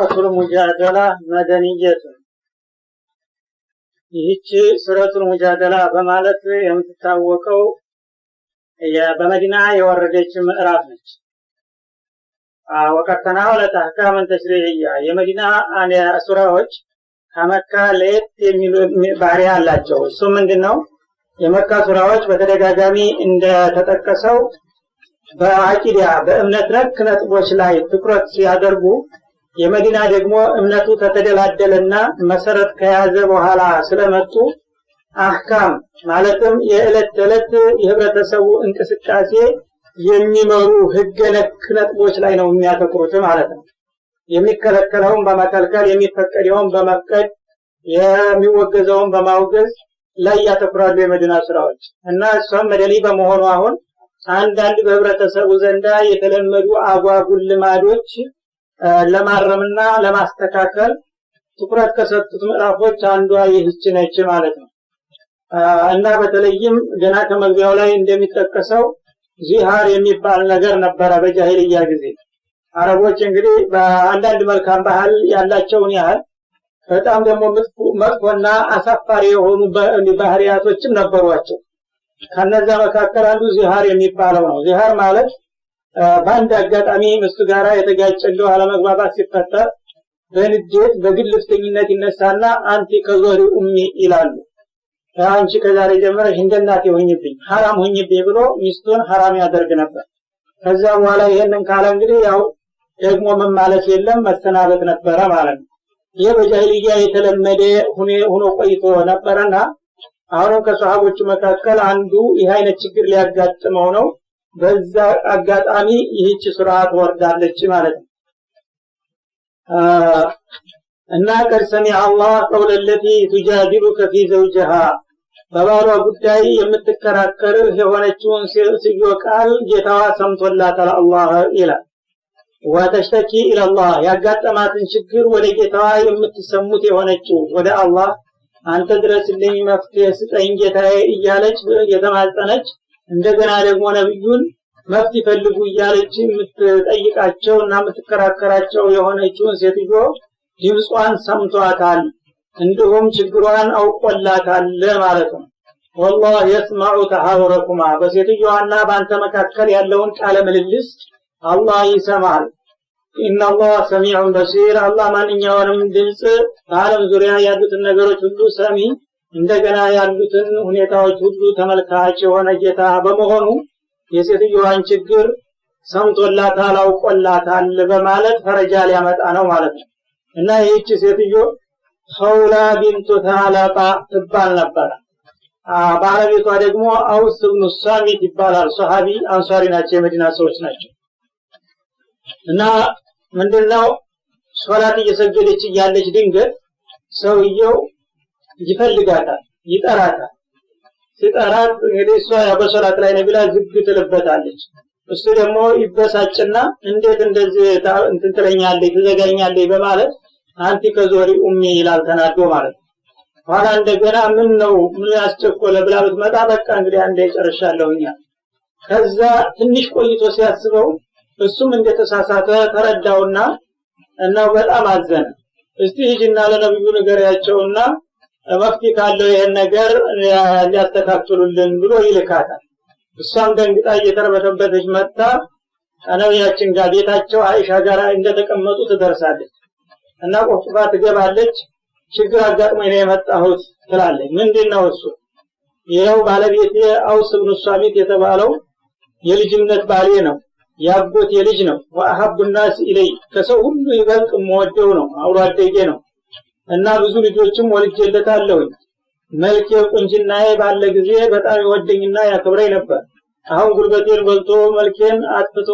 ሱረቱል ሙጃደላ መደንየቱ ይህች ሱረቱል ሙጃደላ በማለት የምትታወቀው በመዲና የወረደች ምዕራፍ ነች። ወቀተና ወለታ አህካምን ተሽሪዕያ የመዲና ሱራዎች ከመካ ለየት የሚሉ ባህሪ አላቸው። እሱ ምንድነው? የመካ ሱራዎች በተደጋጋሚ እንደተጠቀሰው በአቂዳ በእምነት ነክ ነጥቦች ላይ ትኩረት ሲያደርጉ የመዲና ደግሞ እምነቱ ተተደላደለና መሰረት ከያዘ በኋላ ስለመጡ አህካም ማለትም የዕለት ተዕለት የህብረተሰቡ እንቅስቃሴ የሚመሩ ህገ ነክ ነጥቦች ላይ ነው የሚያተኩሩት ማለት ነው። የሚከለከለውን በመከልከል የሚፈቀደውን በመፍቀድ የሚወገዘውን በማውገዝ ላይ ያተኩራሉ የመዲና ሱራዎች እና እሷም መደሊ በመሆኑ አሁን አንዳንድ በህብረተሰቡ ዘንዳ የተለመዱ አጓጉል ልማዶች ለማረምና ለማስተካከል ትኩረት ከሰጡት ምዕራፎች አንዷ ይህች ነች ማለት ነው። እና በተለይም ገና ከመግቢያው ላይ እንደሚጠቀሰው ዚሃር የሚባል ነገር ነበረ በጃሂልያ ጊዜ። አረቦች እንግዲህ በአንዳንድ መልካም ባህል ያላቸውን ያህል በጣም ደግሞ መጥፎና አሳፋሪ የሆኑ ባህሪያቶችም ነበሯቸው። ከነዛ መካከል አንዱ ዚሃር የሚባለው ነው። ዚሃር ማለት በአንድ አጋጣሚ ሚስቱ ጋራ የተጋጨለው አለመግባባት ሲፈጠር በንዴት በግልፍተኝነት ይነሳና አንቲ ከዞሪ ኡሚ ይላሉ። አንቺ ከዛሬ ጀምረሽ እንደናቴ ሆኝብኝ حرام ሆኝብኝ ብሎ ሚስቱን حرام ያደርግ ነበር። ከዛ በኋላ ይሄንን ካለ እንግዲህ ያው ደግሞ ምን ማለት የለም መሰናበት ነበረ ማለት ነው። ይሄ በጃሂልያ የተለመደ ሆኖ ቆይቶ ነበርና አሁን ከሷሃቦቹ መካከል አንዱ ይሄ አይነት ችግር ሊያጋጥመው ነው። በዛ አጋጣሚ ይህች ሱራ ወርዳለች ማለት ነው። እና ቀርሰሚ አላህ ቀውለ التي تجادلك في زوجها በባሏ ጉዳይ የምትከራከር የሆነችውን ሲዮ ቃል ጌታዋ ሰምቶላታል አላህ ይላል። ወተሽተኪ ኢላ አላህ ያጋጠማትን ችግር ወደ ጌታዋ የምትሰሙት የሆነችው ወደ አላህ አንተ ድረስልኝ መፍትሄ ስጠኝ ጌታዬ እያለች የተማጸነች እንደገና ደግሞ ነብዩን መፍትሄ ፈልጉ እያለች የምትጠይቃቸውና የምትከራከራቸው የሆነችውን ሴትዮ ድምጿን ሰምቷታል እንዲሁም ችግሯን አውቆላታል ማለት ነው። والله يسمع تحاوركما በሴትዮዋና በአንተ መካከል ያለውን ቃለ ምልልስ አላህ ይሰማል። ان الله سميع بصير አላህ ማንኛውንም ድምጽ በዓለም ዙሪያ ያሉትን ነገሮች ሁሉ ሰሚ እንደገና ያሉትን ሁኔታዎች ሁሉ ተመልካች የሆነ ጌታ በመሆኑ የሴትዮዋን ችግር ሰምቶላታል አውቆላታል በማለት ፈረጃ ሊያመጣ ነው ማለት ነው። እና ይህች ሴትዮ ኸውላ ቢንቱ ታላቃ ትባል ነበር። ባለቤቷ ደግሞ አውስ ኢብኑ ሳሚት ይባላል። ሱሐቢ አንሷሪ ናቸው፣ የመዲና ሰዎች ናቸው። እና ምንድነው ሶላት እየሰገደች እያለች ድንገት ሰውየው ይፈልጋታል፣ ይጠራታል። ሲጠራት እንግዲህ እሷ በሶላት ላይ ነብላ ዝግ ትልበታለች። እሱ ደግሞ ይበሳጭና እንዴት እንደዚህ እንትን ትለኛለች ትዘጋኛለች በማለት አንቲ ከዞሪ ኡሚ ይላል ተናዶ ማለት ነው። ኋላ እንደገና ምን ነው ምን ያስቸኮለ ብላ ብትመጣ በቃ እንግዲህ አንዴ ጨርሻለሁኛ። ከዛ ትንሽ ቆይቶ ሲያስበው እሱም እንደተሳሳተ ተረዳውና እና በጣም አዘነ። እስቲ ሂጂና ለነብዩ ንገሪያቸውና መፍትሄ ካለው ይሄን ነገር ሊያስተካክሉልን ብሎ ይልካታል። እሷም ደንግጣ እየተረበተበተች መጣ ከነብያችን ጋር ቤታቸው አይሻ ጋር እንደተቀመጡ ትደርሳለች እና ቆፍጣ ትገባለች። ችግር አጋጥሞኝ ነው የመጣሁት ትላለች። ምንድነው እሱ? ይሄው ባለቤቴ አውስ ኢብኑ ሳሚት የተባለው የልጅነት ባሌ ነው፣ ያጎቴ ልጅ ነው። ወአሐቡ الناس ኢለይ ከሰው ሁሉ ይበልጥ የምወደው ነው፣ አብሮ አደጌ ነው እና ብዙ ልጆችም ወልጄለታለሁ። መልኬ ቁንጅናዬ ባለ ጊዜ በጣም ይወደኝና ያከብረኝ ነበር። አሁን ጉልበቴን በልቶ መልኬን አጥፍቶ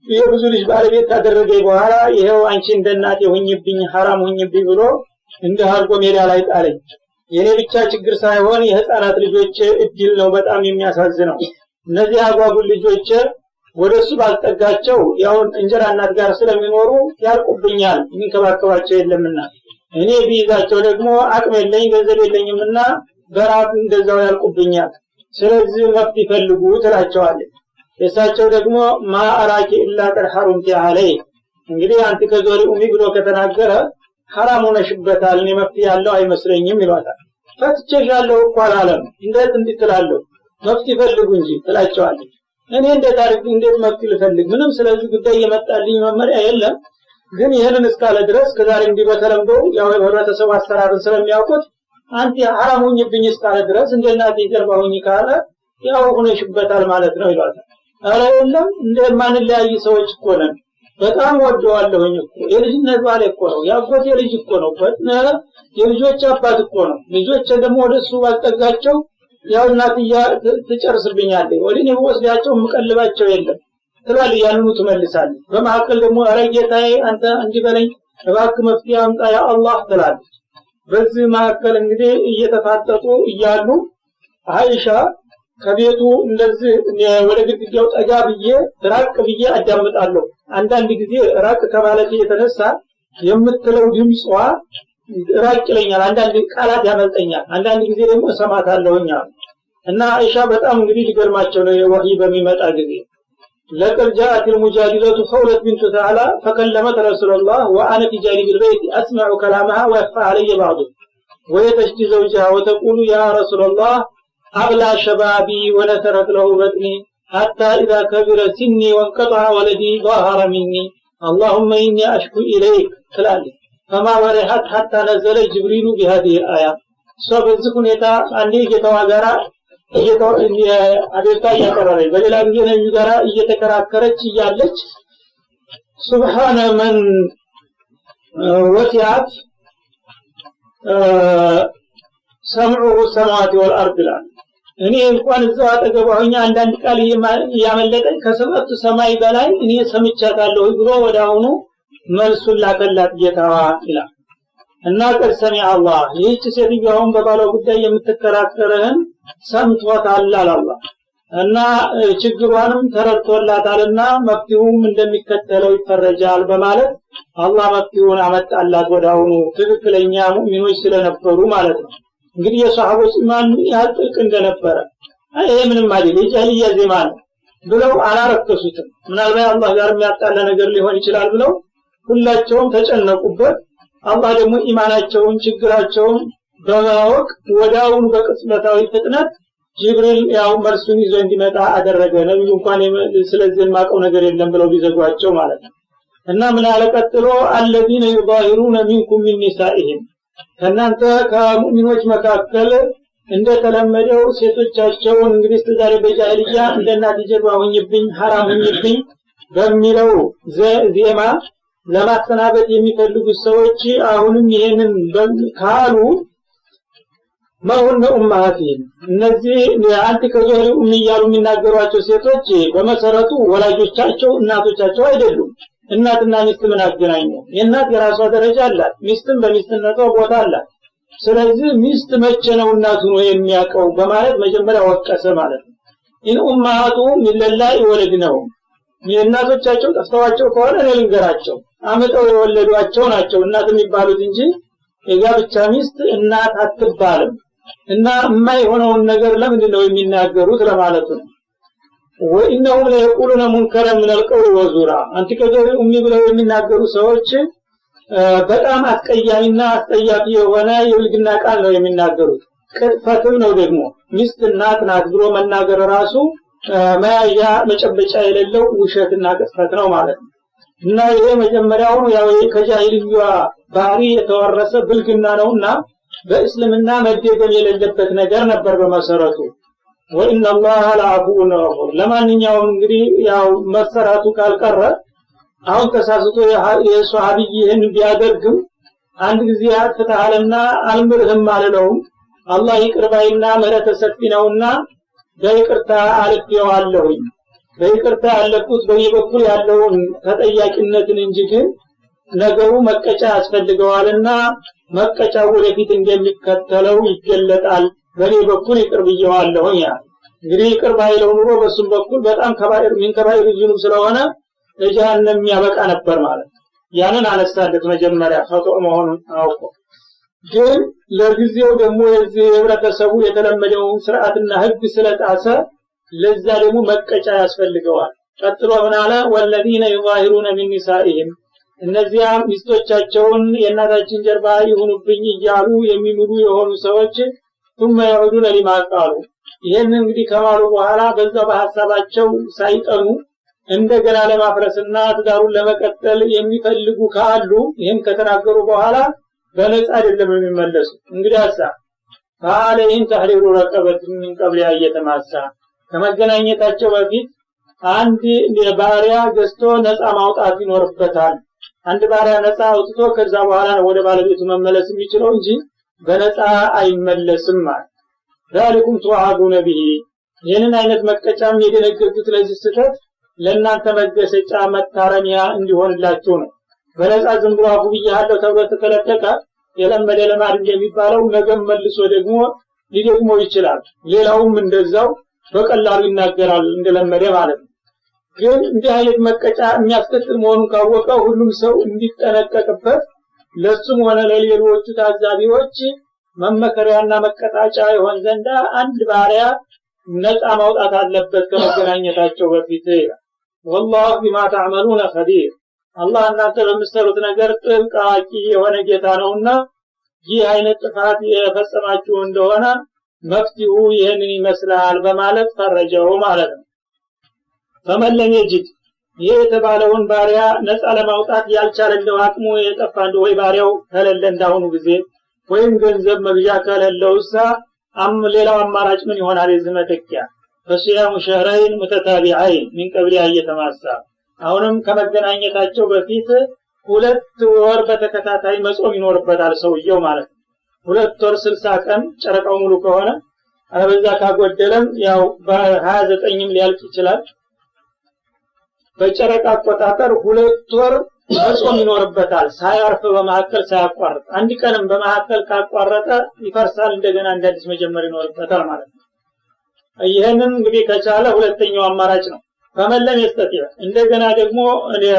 የብዙ ልጅ ባለቤት ካደረገኝ በኋላ ይሄው አንቺ እንደናቴ ሆኝብኝ حرام ሆኝብኝ ብሎ እንደ አርጎ ሜዳ ላይ ጣለኝ። የኔ ብቻ ችግር ሳይሆን የህፃናት ልጆች እድል ነው በጣም የሚያሳዝነው። እነዚህ አጓጉል ልጆች ወደሱ ባልጠጋቸው ያው እንጀራ እናት ጋር ስለሚኖሩ ያልቁብኛል፣ የሚንከባከባቸው የለምና እኔ ቢይዛቸው ደግሞ አቅም የለኝ ገንዘብ የለኝምና በራብ እንደዛው ያልቁብኛል። ስለዚህ መፍትሄ ፈልጉ ትላቸዋለች። የሳቸው ደግሞ ማአራቂ ኢላ ቀድ ሐሩምቲ አለይ እንግዲህ አንተ ከዞሪ ኡሚ ብሎ ከተናገረ حرام ሆነሽበታል እኔ መፍትሄ ያለው አይመስለኝም ይሏታል ፈትቼሻለሁ እኮ አላለም እንዴት እንድትላለሁ መፍትሄ ፈልጉ እንጂ ትላቸዋለች እኔ እንዴት መፍትሄ ልፈልግ ምንም ስለዚህ ጉዳይ የመጣልኝ መመሪያ የለም ግን ይሄንን እስካለ ድረስ ከዛሬ እንዲህ በተለምዶ ያው ህብረተሰቡ አሰራርን ስለሚያውቁት አንተ حرام ሆኝብኝ እስካለ ድረስ እንደናት ይገርባውኝ ካለ ያው ሆነሽበታል ማለት ነው ይሏታል አረ የለም እንደማንለያይ ሰዎች እኮ ነን በጣም ወደዋለሁኝ እኮ የልጅነት ባለ እኮ ነው ያጎቴ ልጅ እኮ ነው የልጆች አባት እኮ ነው ልጆች ደግሞ ወደሱ ባልጠጋቸው ያው እናትያ ትጨርስብኛለች ወዲኔ ወስዳቸው መቀልባቸው የለም ትላል ያንኑ ትመልሳለች በመሐከል ደግሞ አረጋታዬ አንተ እንዲበለኝ እባክህ መፍትሄ አምጣ ያ አላህ ትላለች በዚህ መሐከል እንግዲህ እየተፋጠጡ እያሉ አይሻ ከቤቱ እንደዚህ ወደ ግድግዳው ጠጋ ብዬ ራቅ ብዬ አዳምጣለሁ አንዳንድ ጊዜ ራቅ ከማለት የተነሳ የምትለው ድምጿ ራቅ ይለኛል አንዳንድ ቃላት ያመልጠኛል አንዳንድ ጊዜ ደግሞ ሰማታለሁኛ እና አይሻ በጣም እንግዲህ ሊገርማቸው ነው የወህይ በሚመጣ ጊዜ لقد جاءت المجادلة خولة بنت تعالى فكلمت رسول الله وأنا في جانب البيت أسمع كلامها ويخفى علي بعضه ويتشتي زوجها وتقول يا رسول الله أغلى شبابي ونثرت له بطني حتى إذا كبر سني وانقطع ولدي ظاهر مني اللهم إني أشكو إليك تلالي فما ورحت حتى نزل جبريل بهذه الآية سوف يتا عندي جتواغرا አቤታ ያቀረበ በሌላ ጊዜ ነብዩ ጋራ እየተከራከረች ይያለች ሱብሃነ መን ወሲዓት ሰምዑ ሰማዋት ወልአርድ ላ እኔ እንኳን እዛው አጠገቧኛ አንዳንድ ቃል ያመለጠኝ ከሰማቱ ሰማይ በላይ እኔ ሰምቻታለሁ ብሎ ወዳውኑ መልሱን ላከላት ጌታዋ ይላል እና ቀሰሚ አላህ ይህች ሴትዮዋን በባለው ጉዳይ የምትከራከረህን ሰምቷታል አላህ እና ችግሯንም ተረድቶላታልና መፍትሄውም እንደሚከተለው ይፈረጃል በማለት አላህ መፍትሄውን አመጣላት ወዳውኑ ትክክለኛ ሙእሚኖች ስለነበሩ ማለት ነው እንግዲህ የሷሃቦች ኢማን ያጥልቅ እንደነበረ ይሄ ምንም አይደል የጃሂልያ ዜማ ነው ብለው አላረከሱትም ምናልባት አላህ ጋር የሚያጣላ ነገር ሊሆን ይችላል ብለው ሁላቸውም ተጨነቁበት አላህ ደግሞ ኢማናቸውን ችግራቸውን በማወቅ ወዳውኑ በቅጽበታዊ ፍጥነት ጅብሪል ያው መልሱን ይዞ እንዲመጣ አደረገ ነብዩ እንኳን ስለዚህ የማቀው ነገር የለም ብለው ቢዘጓቸው ማለት ነው እና ምን አለቀጥሎ الذين يظاهرون منكم من نسائهم ከናንተ ከሙእሚኖች መካከል እንደተለመደው ሴቶቻቸውን እንግዲህ ዛሬ በጃሂልያ እንደናት ጀርባ ሆኝብኝ حرام ሆኝብኝ በሚለው ዜማ ለማስተናበድ የሚፈልጉ ሰዎች አሁንም ይሄንን ካሉ ማሁን ኡማቲን እነዚህ አንተ ከዞሪ ኡሚያሉ የሚናገሯቸው ሴቶች በመሰረቱ ወላጆቻቸው እናቶቻቸው አይደሉም እናትና ሚስት ምን አገናኘው የእናት የራሷ ደረጃ አላት ሚስትም በሚስትነቷ ቦታ አላት ስለዚህ ሚስት መቼ ነው እናቱ ነው የሚያቀው በማለት መጀመሪያ ወቀሰ ማለት ነው ኢን ኡማቱ ሚለላሂ ወለድነው የእናቶቻቸው ጠፍተዋቸው ከሆነ ልንገራቸው አመጣው የወለዷቸው ናቸው እናት የሚባሉት እንጂ የጋብቻ ሚስት እናት አትባልም እና የማይሆነውን ነገር ለምንድን ነው የሚናገሩት ለማለት ነው ወኢነሁም ለየቁሉነ ሙንከረ ምን القول وزورا አንተ ከዘሪ ኡሚ ብለው የሚናገሩ ሰዎች በጣም አስቀያሚና አስጠያቂ የሆነ የውልግና ቃል ነው የሚናገሩት ቅጥፈትም ነው ደግሞ ሚስት እናት ናት ብሎ መናገር ራሱ ማያያ መጨበጫ የሌለው ውሸትና ቅጥፈት ነው ማለት ነው እና ይሄ መጀመሪያው ያው ከጃሂልያ ባህሪ የተወረሰ ብልግና ነውና በእስልምና መደገም የሌለበት ነገር ነበር በመሰረቱ ወኢነ አላህ ለአፉን ገፉር ለማንኛውም እንግዲህ ያው መሰራቱ ካልቀረ አሁን ተሳስቶ የሷሃቢይን ቢያደርግም አንድ ጊዜ አጥፍተሃልና አልምርህም አለለውም አላህ ይቅርባይና ምህረት ሰፊ ነውና በይቅርታ አልፌዋለሁኝ በይቅርታ ያለቁት በየበኩል ያለውን ተጠያቂነትን እንጂ ግን ነገሩ መቀጫ ያስፈልገዋልና መቀጫው ወደፊት እንደሚከተለው ይገለጣል በኔ በኩል ይቅርብየዋለሁኝ እንግዲህ ይቅርብ አይለው ኑሮ በሱም በኩል በጣም ከባይር ምን ከባይር ዝኑብ ስለሆነ ለጀሃነም ያበቃ ነበር ማለት ያንን አነሳለት መጀመሪያ ፈቶ መሆኑን አውቆ ግን ለጊዜው ደግሞ የዚህ ህብረተሰቡ የተለመደውን ስርዓትና ህግ ስለጣሰ ለዛ ደግሞ መቀጫ ያስፈልገዋል ቀጥሎ ምን አለ ወለዲነ ይظاهرون من نسائهم እነዚያ ሚስቶቻቸውን የእናታችን ጀርባ ይሁኑብኝ እያሉ የሚምሉ የሆኑ ሰዎች ثم يعودون لما قالوا ይሄን እንግዲህ ከማሉ በኋላ በዛ በሐሳባቸው ሳይጠኑ እንደገና ለማፍረስና ትዳሩን ለመቀጠል የሚፈልጉ ካሉ ይሄን ከተናገሩ በኋላ በነጻ አይደለም የሚመለሱ እንግዲህ فعليهم تحرير رقبة من قبل أن يتماسا ከመገናኘታቸው በፊት አንድ ባሪያ ገዝቶ ነፃ ማውጣት ይኖርበታል አንድ ባሪያ ነፃ አውጥቶ ከዛ በኋላ ነው ወደ ባለቤቱ መመለስ የሚችለው እንጂ በነፃ አይመለስም ማለት ذلكم توعدون به ይሄንን አይነት መቀጫም የደነገጉት ለዚህ ስህተት ለእናንተ መገሰጫ መታረሚያ እንዲሆንላችሁ ነው በነፃ ዝም ብሎ አፉ ብያለሁ ተብሎ ተከለከለ የለመደ ለማድረግ የሚባለው ነገም መልሶ ደግሞ ሊደግመው ይችላል ሌላውም እንደዛው በቀላሉ ይናገራል እንደለመደ ማለት ነው ግን እንዲህ አይነት መቀጫ የሚያስከትል መሆኑን ካወቀ ሁሉም ሰው እንዲጠነቀቅበት ለሱም ሆነ ለሌሎቹ ታዛቢዎች መመከሪያና መቀጣጫ ይሆን ዘንድ አንድ ባሪያ ነፃ ማውጣት አለበት ከመገናኘታቸው በፊት والله بما تعملون خبير አላህ እናንተ በምትሰሩት ነገር ጥልቅ አዋቂ የሆነ ጌታ ነውና ይህ አይነት ጥፋት የፈጸማችሁ እንደሆነ መፍትሁ ይሄንን ይመስላል በማለት ፈረጀው ማለት ነው ፈመለም ይጅድ የተባለውን ባሪያ ነፃ ለማውጣት ያልቻለ እንደው አቅሙ የጠፋ እንደው ወይ ባሪያው ከሌለ እንዳሁኑ ጊዜ ወይም ገንዘብ መግዣ ከሌለውሳ ሌላው አማራጭ ምን ይሆናል የዝመተኪያ በሲያሙ ሸህረይን ሙተታቢዓይን ምን ቀብሊ አየተማሳ አሁንም ከመገናኘታቸው በፊት 2 ወር በተከታታይ መጾም ይኖርበታል ሰውየው ማለት ነው 2 ወር 60 ቀን ጨረቃው ሙሉ ከሆነ አበዛ ካጎደለም ያው በ29ም ሊያልቅ ይችላል በጨረቃ አቆጣጠር 2 ወር መጾም ይኖርበታል ሳያርፍ በመሐከል ሳያቋርጥ አንድ ቀንም በመሐከል ካቋረጠ ይፈርሳል እንደገና እንደዚህ መጀመር ይኖርበታል ማለት ነው ይሄንን እንግዲህ ከቻለ ሁለተኛው አማራጭ ነው ፈመለም ይስተጥያ እንደገና ደግሞ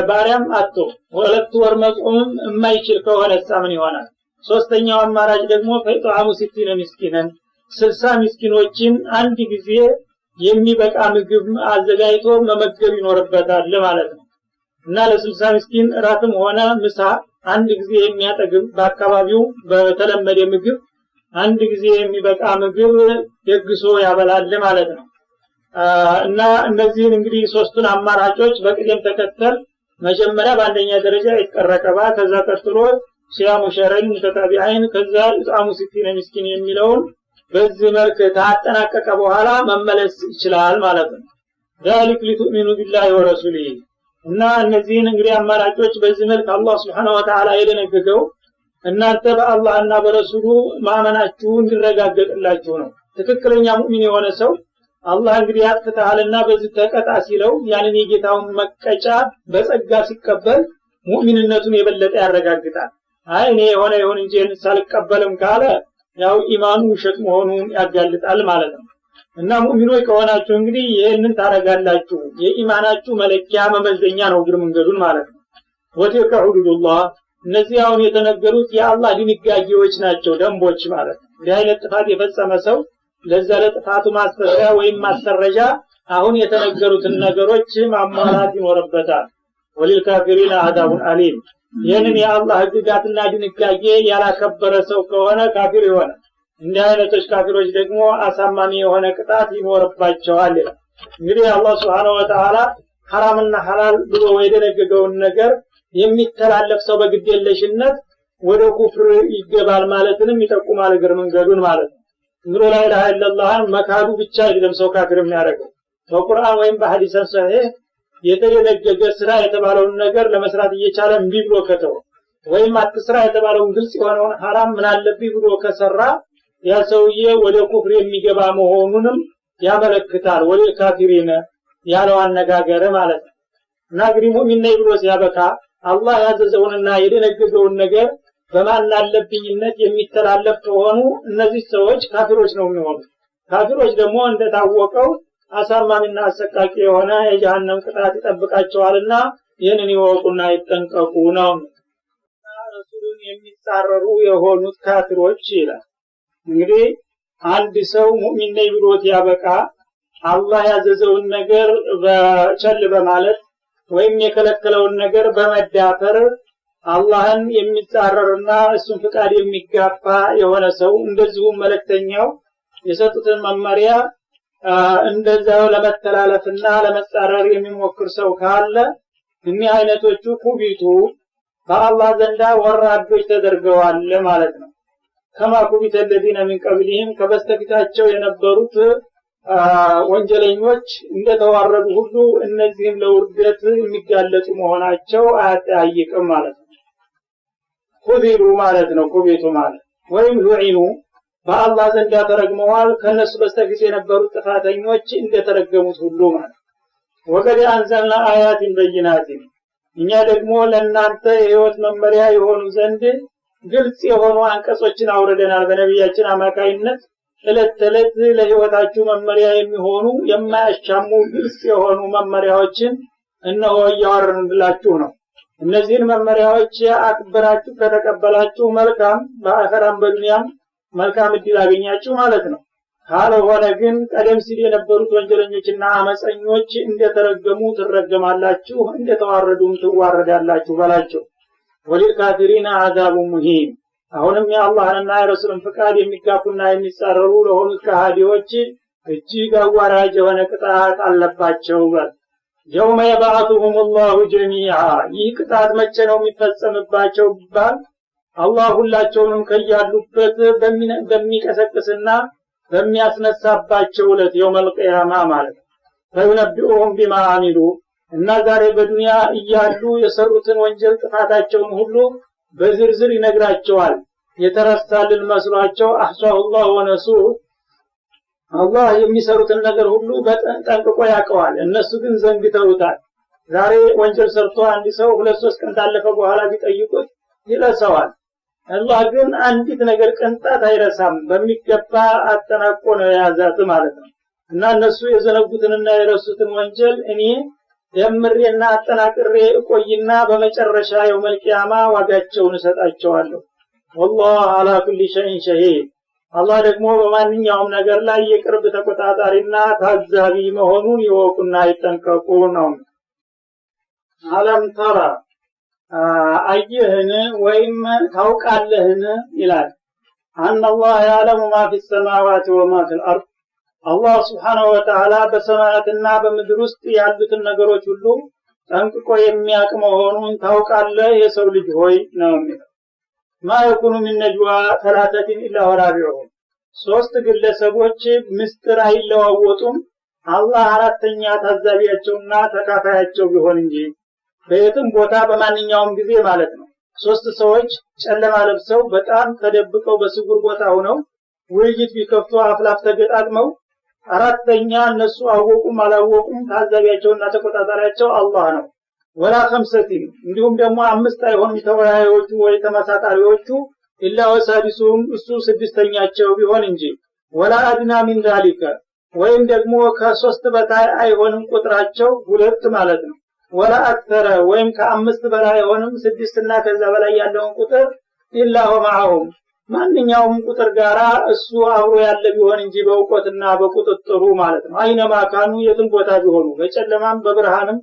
ባሪያም አጥቶ 2 ወር መጾምም የማይችል ከሆነ ምን ይሆናል ሶስተኛው አማራጭ ደግሞ ፈይጣሙ 60 ምስኪነን 60 ምስኪኖችን አንድ ጊዜ የሚበቃ ምግብ አዘጋጅቶ መመገብ ይኖርበታል ማለት ነው እና ለ60 ምስኪን ራትም ሆነ ምሳ አንድ ጊዜ የሚያጠግብ በአካባቢው በተለመደ ምግብ አንድ ጊዜ የሚበቃ ምግብ ደግሶ ያበላል ማለት ነው እና እነዚህን እንግዲህ ሶስቱን አማራጮች በቅደም ተከተል መጀመሪያ በአንደኛ ደረጃ ይቀረቀባ ከዛ ቀጥሎ ሲያሙ ሸረን ተታቢዓይን ከዛ ኢጣሙ 60 ምስኪን የሚለውን በዚህ መልክ ታጠናቀቀ በኋላ መመለስ ይችላል ማለት ነው ذلك لتؤمنوا بالله ورسوله እና እነዚህን እንግዲህ አማራጮች በዚህ መልክ አላህ Subhanahu Wa Ta'ala የደነገገው እናንተ በአላህና በረሱሉ ማመናችሁ እንዲረጋገጥላችሁ ነው ትክክለኛ ሙእሚን የሆነ ሰው አላህ እንግዲህ ያጥታልና በዚህ ተቀጣ ሲለው ያንን የጌታውን መቀጫ በጸጋ ሲቀበል ሙእሚንነቱን የበለጠ ያረጋግጣል አይ እኔ የሆነ ይሁን እንጂ ሳልቀበልም ካለ ያው ኢማኑ ውሸት መሆኑን ያጋልጣል ማለት ነው እና ሙእሚኖች ከሆናችሁ እንግዲህ ይሄንን ታረጋላችሁ የኢማናችሁ መለኪያ መመዘኛ ነው ግር መንገዱን ማለት ነው ወተከ ሁዱላህ እነዚህ አሁን የተነገሩት የአላህ ድንጋጌዎች ናቸው ደንቦች ማለት ነው እንዲህ አይነት ጥፋት የፈጸመ ሰው ለዛ ለጥፋቱ ማስተሰሪያ ወይም ማሰረጃ አሁን የተነገሩትን ነገሮች ማሟላት ይኖርበታል ወለልካፊሪና አዳቡን አሊም ይሄንን የአላህ ህግጋትና ድንጋጌ ያላከበረ ሰው ከሆነ ካፊር ይሆናል እንዲህ አይነቶች ካፊሮች ደግሞ አሳማሚ የሆነ ቅጣት ይኖርባቸዋል እንግዲህ አላህ Subhanahu Wa Ta'ala ሐራምና ሐላል ብሎ የደነገገውን ነገር የሚተላለፍ ሰው በግዴለሽነት ወደ ኩፍር ይገባል ማለትንም ይጠቁማል እግር መንገዱን ማለት ነው ምሮ ላይ ኢላሃ ኢላላህ መካዱ ብቻ አይደለም ሰው ካፊር የሚያደርገው በቁርአን ወይም በሐዲስ ሰሂህ የተደነገገ ስራ የተባለውን ነገር ለመስራት እየቻለ እምቢ ብሎ ከተው ወይም አትስራ የተባለውን ግልጽ የሆነውን ሐራም ምን አለብኝ ብሎ ከሰራ ያ ሰውዬ ወደ ኩፍር የሚገባ መሆኑንም ያመለክታል ወለል ካፊሪነ ያለው አነጋገር ማለት ነው እና እንግዲህ ሙእሚን ነኝ ብሎ ሲያበቃ አላህ ያዘዘውንና የደነገገውን ነገር በማን አለብኝነት የሚተላለፍ ከሆኑ እነዚህ ሰዎች ካፊሮች ነው የሚሆኑት ካፊሮች ደግሞ እንደታወቀው አሳማሚና አሰቃቂ የሆነ የጀሃነም ቅጣት ይጠብቃቸዋልና ይህንን ይወቁና ይጠንቀቁ ነው ረሱሉን የሚጻረሩ የሆኑት ካፊሮች ይላል እንግዲህ አንድ ሰው ሙእሚን ነኝ ብሎ ሲያበቃ አላህ ያዘዘውን ነገር በቸል በማለት ወይም የከለከለውን ነገር በመዳፈር አላህን የሚጻረርና እሱን ፍቃድ የሚጋፋ የሆነ ሰው እንደዚሁ መልእክተኛው የሰጡትን መመሪያ እንደዛው ለመተላለፍና ለመጻረር የሚሞክር ሰው ካለ እኒህ አይነቶቹ ኩቢቱ በአላህ ዘንዳ ወራዶች ተደርገዋል ማለት ነው። ከማ ኩቢተ الذين من قبلهم ከበስተፊታቸው የነበሩት ወንጀለኞች እንደተዋረዱ ሁሉ እነዚህም ለውርደት የሚጋለጡ መሆናቸው አያጠያይቅም ማለት ነው። ኩቢሩ ማለት ነው። ኩቢቱ ማለት ወይም ሉዒኑ በአላህ ዘንዳ ተረግመዋል ከነሱ በስተፊት የነበሩት ጥፋተኞች እንደተረገሙት ሁሉ ማለት ወቀድ አንዘልና አያትን በይናትን እኛ ደግሞ ለእናንተ የህይወት መመሪያ የሆኑ ዘንድ ግልጽ የሆኑ አንቀጾችን አውርደናል በነቢያችን አማካይነት እለት ተለት ለህይወታችሁ መመሪያ የሚሆኑ የማያሻሙ ግልጽ የሆኑ መመሪያዎችን እነሆ ያወረድንላችሁ ነው። እነዚህን መመሪያዎች አክብራችሁ ከተቀበላችሁ መልካም በአኺራም በዱንያም መልካም እድል አገኛችሁ ማለት ነው። ካልሆነ ግን ቀደም ሲል የነበሩት ወንጀለኞችና አመፀኞች እንደተረገሙ ትረገማላችሁ እንደተዋረዱም ትዋረዳላችሁ በላቸው። ወለልካፊሪና አዛቡ ሙሂን አሁንም የአላህንና የረሱልን ፍቃድ የሚጋፉና የሚጻረሩ ለሆኑ ከሃዲዎች እጅግ አዋራጅ የሆነ ቅጣት አለባቸው በል። የውመ የባዓቱሁም አላሁ ጀሚዓ ይህ ቅጣት መቼ ነው የሚፈጸምባቸው ቢባል አላህ ሁላቸውንም ከያሉበት በሚቀሰቅስና በሚያስነሳባቸው ዕለት የውመል ቂያማ ማለት ነው። ፈዩነቢኡሁም ቢማ አሚሉ እና ዛሬ በዱንያ እያሉ የሰሩትን ወንጀል ጥፋታቸውን ሁሉ በዝርዝር ይነግራቸዋል። የተረሳልን መስሏቸው አህሷሁላህ ወነሱ አላህ የሚሰሩትን ነገር ሁሉ ጠንቅቆ ያውቀዋል። እነሱ ግን ዘንግተውታል። ዛሬ ወንጀል ሰርቶ አንድ ሰው 2-3 ቀን ታለፈ በኋላ ቢጠይቁት ይረሳዋል። አላህ ግን አንዲት ነገር ቅንጣት አይረሳም በሚገባ አጠናቆ ነው የያዛት ማለት ነው። እና እነሱ የዘነጉትንና የረሱትን ወንጀል እኔ ደምሬና አጠናቅሬ እቆይና በመጨረሻ የውመል ቂያማ ዋጋቸውን እሰጣቸዋለሁ። ወላሁ አላ ኩሊ ሸይን ሸሂድ አላህ ደግሞ በማንኛውም ነገር ላይ የቅርብ ተቆጣጣሪና ታዛቢ መሆኑን ይወቁና ይጠንቀቁ ነው። አለም ተራ አየህን ወይም ታውቃለህን ይላል። አነላህ ያዕለሙ ማ ፊ ሰማዋት ወማ ፊል አርድ አላህ Subhanahu Wa Ta'ala በሰማያትና በምድር ውስጥ ያሉትን ነገሮች ሁሉ ጠንቅቆ የሚያውቅ መሆኑን ታውቃለህ የሰው ልጅ ሆይ ነው የሚለው። ማ የኩኑ ሚን ነጅዋ ተላተቲን ኢላ ወራቢዑሁም ሶስት ግለሰቦች ምስጢር አይለዋወጡም አላህ አራተኛ ታዛቢያቸውና ተካፋያቸው ቢሆን እንጂ በየትም ቦታ በማንኛውም ጊዜ ማለት ነው። ሶስት ሰዎች ጨለማ ለብሰው በጣም ተደብቀው በስጉር ቦታ ሆነው ውይይት ቢከፍቱ አፍላፍ ተገጣጥመው አራተኛ እነሱ አወቁም አላወቁም ታዛቢያቸውና ተቆጣጣሪያቸው አላህ ነው። ወላ ኸምሰቲን እንዲሁም ደግሞ አምስት አይሆንም ተወያዮቹ ወይ ተመሳጣሪዎቹ ኢላ ወሳዲሱም እሱ ስድስተኛቸው ቢሆን እንጂ ወላ አድና ሚን ዛሊከ ወይም ደግሞ ከሶስት በታይ አይሆንም ቁጥራቸው ሁለት ማለት ነው። ወላ አክተረ ወይም ከአምስት በላይ አይሆንም ስድስትና ከዛ በላይ ያለውን ቁጥር ኢላ ወማሁም ማንኛውም ቁጥር ጋራ እሱ አብሮ ያለ ቢሆን እንጂ በእውቀትና በቁጥጥሩ ማለት ነው። አይነማ ካኑ የትም ቦታ ቢሆኑ በጨለማም በብርሃንም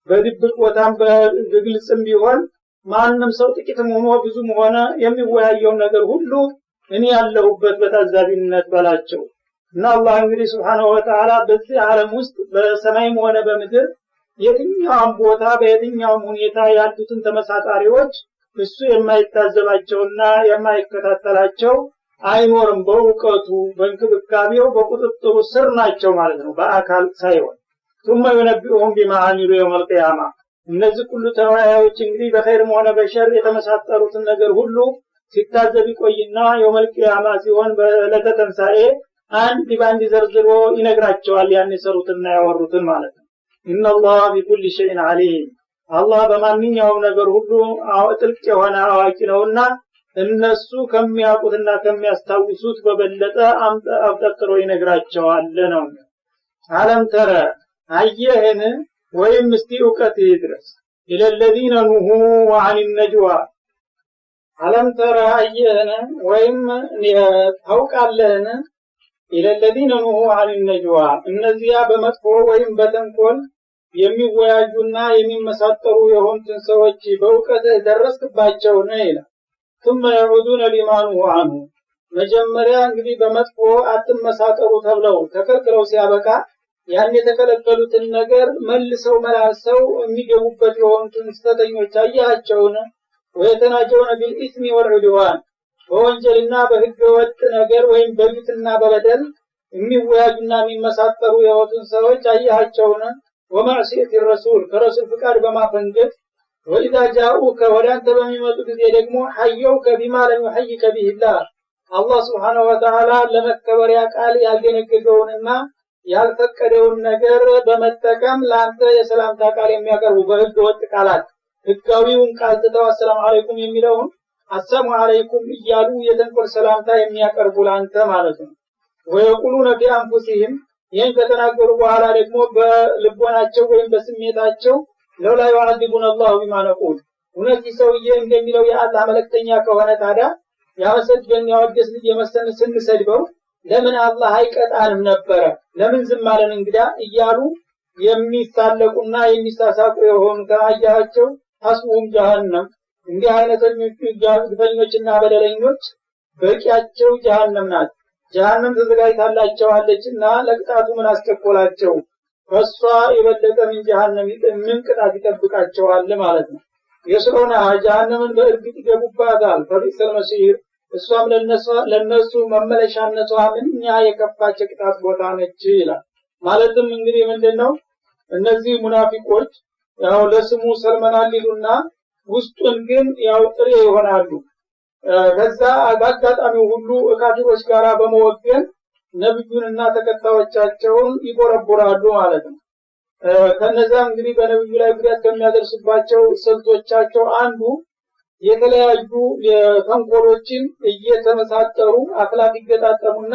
በድብቅ ቦታም በግልጽም ቢሆን ማንንም ሰው ጥቂትም ሆኖ ብዙም ሆነ የሚወያየው ነገር ሁሉ እኔ ያለሁበት በታዛቢነት በላቸው። እና አላህ እንግዲህ Subhanahu Wa Ta'ala በዚህ ዓለም ውስጥ በሰማይም ሆነ በምድር የትኛውም ቦታ በየትኛውም ሁኔታ ያሉትን ተመሳጣሪዎች እሱ የማይታዘባቸውና የማይከታተላቸው አይኖርም። በእውቀቱ በእንክብካቤው በቁጥጥሩ ስር ናቸው ማለት ነው በአካል ሳይሆን። ثم ينبئهم بما عملوا يوم القيامة እነዚህ ሁሉ ተወያዮች እንግዲህ በኸይርም ሆነ በሸር የተመሳጠሩትን ነገር ሁሉ ሲታዘብ ይቆይና የውመል ቂያማ ሲሆን በዕለተ ትንሣኤ አንድ ባንድ ዘርዝሮ ይነግራቸዋል ያን የሰሩትና ያወሩትን ማለት ነው። ኢነላህ ቢኩሊ ሸይን ዓሊም አላህ በማንኛውም ነገር ሁሉ ጥልቅ የሆነ አዋቂ ነውና እነሱ ከሚያውቁትና ከሚያስታውሱት በበለጠ አብጠርጥሮ ይነግራቸዋል ነው። አለም ተረ አየህን ወይም እስቲ እውቀት ይድረስ ኢለለዚነ ኑሁ ወዐን ነጅዋ አለም ተረ አየህን ወይም ታውቃለህን ኢለለዚነ ኑሁ ወዐን ነጅዋ እነዚያ በመጥፎ ወይም በተንኮል የሚወያዩና የሚመሳጠሩ የሆኑትን ሰዎች በእውቀት ደረስክባቸው ነው ይላል። ثم يعودون لما نهوا عنه መጀመሪያ እንግዲህ በመጥፎ አትመሳጠሩ ተብለው ተከልክለው ሲያበቃ ያን የተከለከሉትን ነገር መልሰው መላልሰው የሚገቡበት የሆኑትን ስተተኞች አያቸውን ወይተናጀውን بالإثم والعدوان በወንጀልና በህገ ወጥ ነገር ወይም በግፍና በበደል የሚወያዩና የሚመሳጠሩ የሆኑትን ሰዎች አያቸውን ومعصيه الرسول ከረሱል ፍቃድ በማፈንገጥ وإذا جاءوك ወዳንተ በሚመጡ ጊዜ ደግሞ حيوك بما لم يحيك به الله አላህ Subhanahu Wa Ta'ala ለመከበሪያ ቃል ያልገነገገውንና ያልፈቀደውን ነገር በመጠቀም ላንተ የሰላምታ ቃል የሚያቀርቡ በህገ ወጥ ቃላት ህጋዊውን ቃል ተተው ሰላም አለይኩም የሚለውን አሰላሙ አለይኩም እያሉ የተንቆል ሰላምታ የሚያቀርቡ ላንተ ማለት ነው። ወይቁሉነ ቢአንፉሲሂም ይህን ከተናገሩ በኋላ ደግሞ በልቦናቸው ወይም በስሜታቸው ለውላ ይعذبون الله بما نقول እውነት ሰውዬ እንደሚለው የአላህ መልእክተኛ ከሆነ ታዲያ ያወሰደን ያወደስ ልጅ የመሰለ ስንሰድበው ለምን አላህ አይቀጣንም ነበር ለምን ዝም አለን እንግዳ እያሉ የሚሳለቁና የሚሳሳቁ የሆኑ ታያቸው አስቡም ጀሃነም እንዲህ አይነቶች ግፈኞችና በደለኞች በቂያቸው ጀሃነም ናት። ጀሃነም ተዘጋጅታላቸዋለችና ለቅጣቱ ምን አስከፈላቸው ከሷ የበለጠ ምን ጀሃነም ምን ቅጣት ይጠብቃቸዋል ማለት ነው። የሰውና ጀሃነምን በእርግጥ ይገቡባታል ፈሪሰል መሲር እሷም ለነሱ መመለሻነቷ ምንኛ የከፋች ቅጣት ቦታ ነች ይላል። ማለትም እንግዲህ ምንድነው እነዚህ ሙናፊቆች ያው ለስሙ ሰልመናል ይሉና ውስጡን ግን ያው ጥሬ ይሆናሉ። ከዛ አጋጣሚው ሁሉ ካፊሮች ጋራ በመወገን ነብዩንና ተከታዮቻቸውን ይቆረቦራሉ ማለት ነው። ከነዛ እንግዲህ በነብዩ ላይ ጉዳት ከሚያደርሱባቸው ስልቶቻቸው አንዱ የተለያዩ የተንቆሎችን እየተመሳጠሩ አፍላቅ ይገጣጠሙና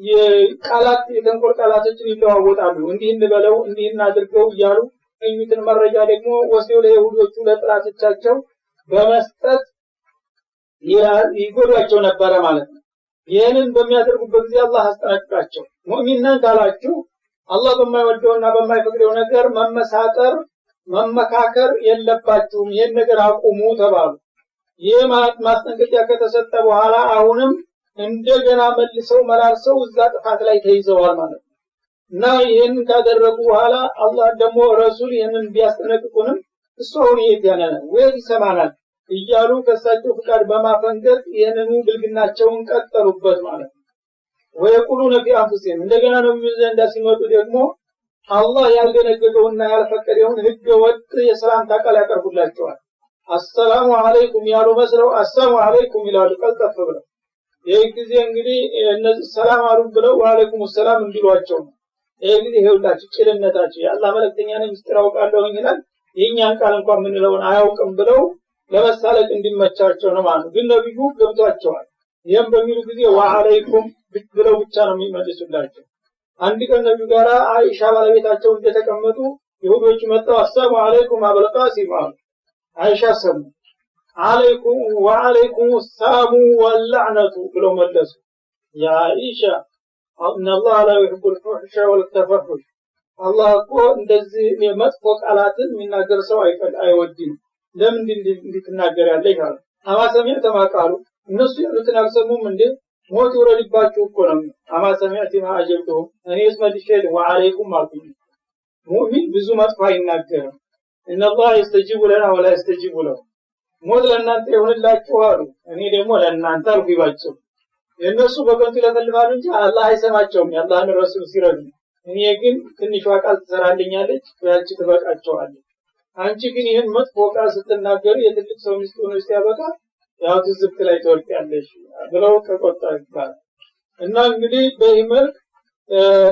የቃላት የተንቆል ቃላቶችን ይለዋወጣሉ። እንዲህ እንበለው እንዲህ እናድርገው እያሉ እዩትን መረጃ ደግሞ ወስደው ለይሁዶቹ ለጥላቶቻቸው በመስጠት ይጎዳቸው ነበር ማለት ነው። ይህንን በሚያደርጉበት ጊዜ አላህ አስጠነቀቃቸው። ሙእሚናን ካላችሁ አላህ በማይወደውና በማይፈቅደው ነገር መመሳጠር መመካከር የለባችሁም ይሄን ነገር አቁሙ ተባሉ። ይሄ ማስጠንቀቂያ ከተሰጠ በኋላ አሁንም እንደገና መልሰው መላልሰው እዛ ጥፋት ላይ ተይዘዋል ማለት ነው። እና ይሄን ካደረጉ በኋላ አላህ ደግሞ ረሱል ይሄንን ቢያስጠነቅቁንም እሱን ይያናል ወይ ይሰማናል እያሉ ከሳቸው ፍቃድ በማፈንገጥ ይሄንኑ ብልግናቸውን ቀጠሉበት ማለት ነው። ወይቁሉነ ቢአንፉሲሂም እንደገና ነው ዘንዳ ሲመጡ ደግሞ አላህ ያልገነገገውና ያልፈቀደውን ህገ ወጥ የሰላምታ ቃል ያቀርቡላቸዋል። አሰላሙ አለይኩም ያሉ መስለው አሰላሙ አለይኩም ይላሉ ቀልጠፍ ብለው። ይሄ ጊዜ እንግዲህ እነዚህ ሰላም አሉ ብለው ወአለይኩም ሰላም እንዲሏቸው ነው። ይሄ ጊዜ ይኸውላችሁ ጭልነታቸው የአላህ መልእክተኛ ነው ምስጢር አውቃለሁ ይላል የኛን ቃል እንኳን ምን ለውን አያውቅም ብለው ለመሳለቅ እንዲመቻቸው ነው ማለት ግን ነብዩ ገብቷቸዋል። ይሄን በሚሉ ጊዜ ወአለይኩም ብለው ብቻ ነው የሚመልሱላቸው። አንድ ቀን ነብዩ ጋራ አይሻ ባለቤታቸው እንደተቀመጡ ይሁዶች መጣው አሰላሙ አለይኩም አብልቃሲም አሉ። አይሻ ሰሙ አለይኩም ወአለይኩም ሰላሙ ወልعنቱ ብለው መለሱ። ያ አይሻ ان الله لا يحب الفحش والتفحش አላህ እኮ እንደዚህ የመጥፎ ቃላትን የሚናገር ሰው አይወድም ለምን እንድትናገር ያለ ይላል። አማሰሚያ ተማቃሉ እነሱ ያሉትን አልሰሙም እንዴ ሞት ይወረድባችሁ እኮ ነው። አማሰሚያቲ ማአጀብቱ እኔስ መልሼ ወአለይኩም አልኩኝ። ሙእሚን ብዙ መጥፎ አይናገርም። ان الله يستجيب لنا ولا يستجيب له ሞት ለእናንተ ይሆንላችሁ አሉ እኔ ደግሞ ለእናንተ አልኩባቸው። የነሱ በከንቱ ለፈልፋሉ እንጂ አላህ አይሰማቸውም የአላህን ረሱል ሲረዱ። እኔ ግን ትንሽ ቃል ትሰራልኛለች ያቺ ትበቃቸዋለች። አንቺ ግን ይሄን መጥፎ ቃል ስትናገር የትልቅ ሰው ሚስት ሆነሽ ሲያበቃ ያው ትዝብት ላይ ተወርቂያለሽ ብለው ተቆጣው ይባላል። እና እንግዲህ በይመል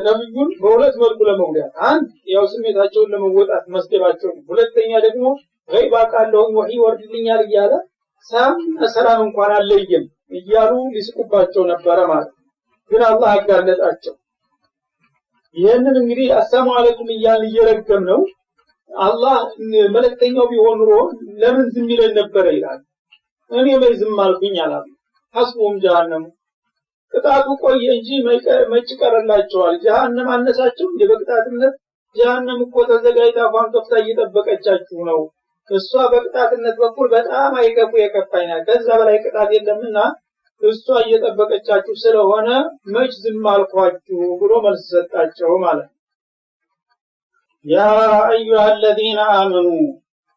ነብዩን በሁለት መልኩ ለመውዳት አንድ ያው ስሜታቸውን ለመወጣት መስደባቸው፣ ሁለተኛ ደግሞ ገይባ ቃለው ወህይ ወርድልኛል እያለ ሰላም እንኳን አለየም እያሉ ሊስቁባቸው ነበር ማለት ግን አላህ አጋለጣቸው። ይሄንን እንግዲህ አሰላሙ አለይኩም እያለ እየረገም ነው አላህ መልእክተኛው ቢሆን ኖሮ ለምን ዝም ይለን ነበር ይላል። እኔ በዝም አልኩኝ አላህ ሐስቡም ጀሃነም ቅጣቱ ቆየ እንጂ መጭ ቀረላቸዋል። ጀሃነም አነሳቸው በቅጣትነት ጀሃነም እኮ ተዘጋጅታ ፏን ከፍታ እየጠበቀቻችሁ ነው። እሷ በቅጣትነት በኩል በጣም አይከፉ የከፋይና ከዛ በላይ ቅጣት የለምና እሷ እየጠበቀቻችሁ ስለሆነ መች ዝም አልኳችሁ ብሎ መልስ ሰጣቸው ማለት ነው። ያ አዩሃ الذين آمنوا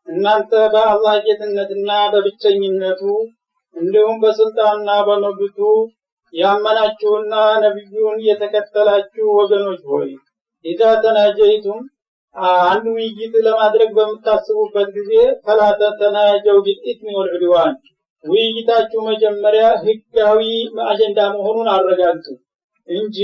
እናንተ በአላህ ጌትነትና በብቸኝነቱ እንዲሁም በስልጣንና በመብቱ ያመናችሁና ነብዩን የተከተላችሁ ወገኖች ሆይ ኢዛ ተናጀይቱም አንዱ ውይይት ለማድረግ በምታስቡበት ጊዜ ፈላተ ተናጀው ቢልኢስሚ ወልዑድዋን ውይይታችሁ መጀመሪያ ህጋዊ አጀንዳ መሆኑን አረጋግጡ እንጂ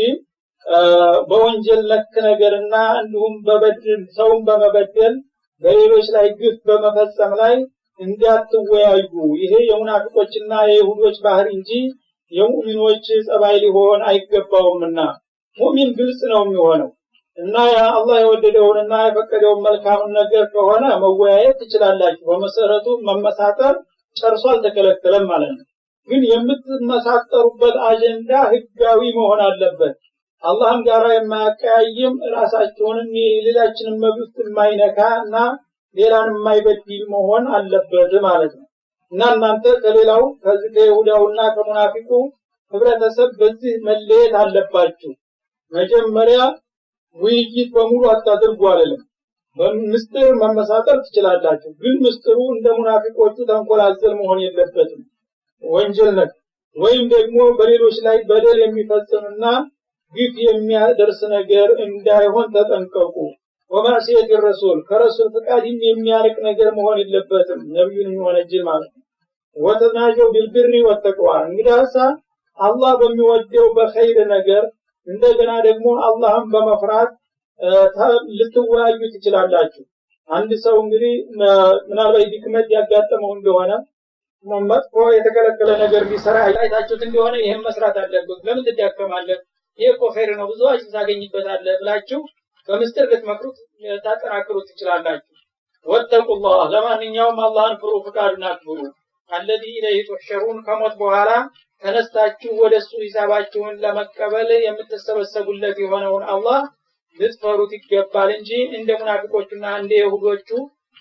በወንጀል ነክ ነገርና እንዲሁም በበደል ሰውን በመበደል በሌሎች ላይ ግፍ በመፈጸም ላይ እንዳትወያዩ። ይሄ የሙናፊቆችና የይሁዶች ባህሪ እንጂ የሙእሚኖች ጸባይ ሊሆን አይገባውምና ሙእሚን ግልጽ ነው የሚሆነው እና ያ አላህ የወደደውንና የፈቀደውን መልካም ነገር ከሆነ መወያየት ትችላላችሁ። በመሰረቱ መመሳጠር ጨርሶ አልተከለከለም ማለት ነው። ግን የምትመሳጠሩበት አጀንዳ ህጋዊ መሆን አለበት። አላህን ጋር የማያቀያይም ራሳችሁንም የሌላችንን መብት የማይነካና ሌላን የማይበድል መሆን አለበት ማለት ነው። እና እናንተ ከሌላው ከዚህ ከይሁዳውና ከሙናፊቁ ህብረተሰብ በዚህ መለየት አለባችሁ። መጀመሪያ ውይይት በሙሉ አታድርጉ አይደለም። በምስጢር መመሳጠር ትችላላችሁ፣ ግን ምስጢሩ እንደ ሙናፊቆቹ ተንኮላዘል መሆን የለበትም። ወንጀል ነው ወይም ደግሞ በሌሎች ላይ በደል የሚፈጽምና ግፍ የሚያደርስ ነገር እንዳይሆን ተጠንቀቁ። ወማሲየት الرسول ከረሱል ፍቃድ የሚያርቅ ነገር መሆን የለበትም። ነብዩን የሚወነጅል ማለት ነው። ወተናጀው ቢልብሪ ወተቅዋ እንግዲያሳ አላህ በሚወደው በኸይር ነገር እንደገና ደግሞ አላህን በመፍራት ልትወያዩ ትችላላችሁ። አንድ ሰው እንግዲህ ምናልባት ድክመት ያጋጠመው እንደሆነ መጥፎ የተከለከለ ነገር ቢሰራ አይታችሁት እንደሆነ ይሄን መስራት አለበት ለምን ትዳከማለህ ይሄ እኮ ኸይር ነው ብዙ አጅር ታገኝበታለህ ብላችሁ በምስጢር ልትመክሩት ታጠናክሩት ትችላላችሁ። ወተቁላህ ለማንኛውም አላህን ፍሩ ፍቃዱን አክብሩ። አለዚ ኢለይሂ ተሕሸሩን ከሞት በኋላ ተነስታችሁ ወደሱ ሂሳባችሁን ለመቀበል የምትሰበሰቡለት የሆነውን አላህ ልትፈሩት ይገባል እንጂ እንደ ሙናፊቆችና እንደ ይሁዶቹ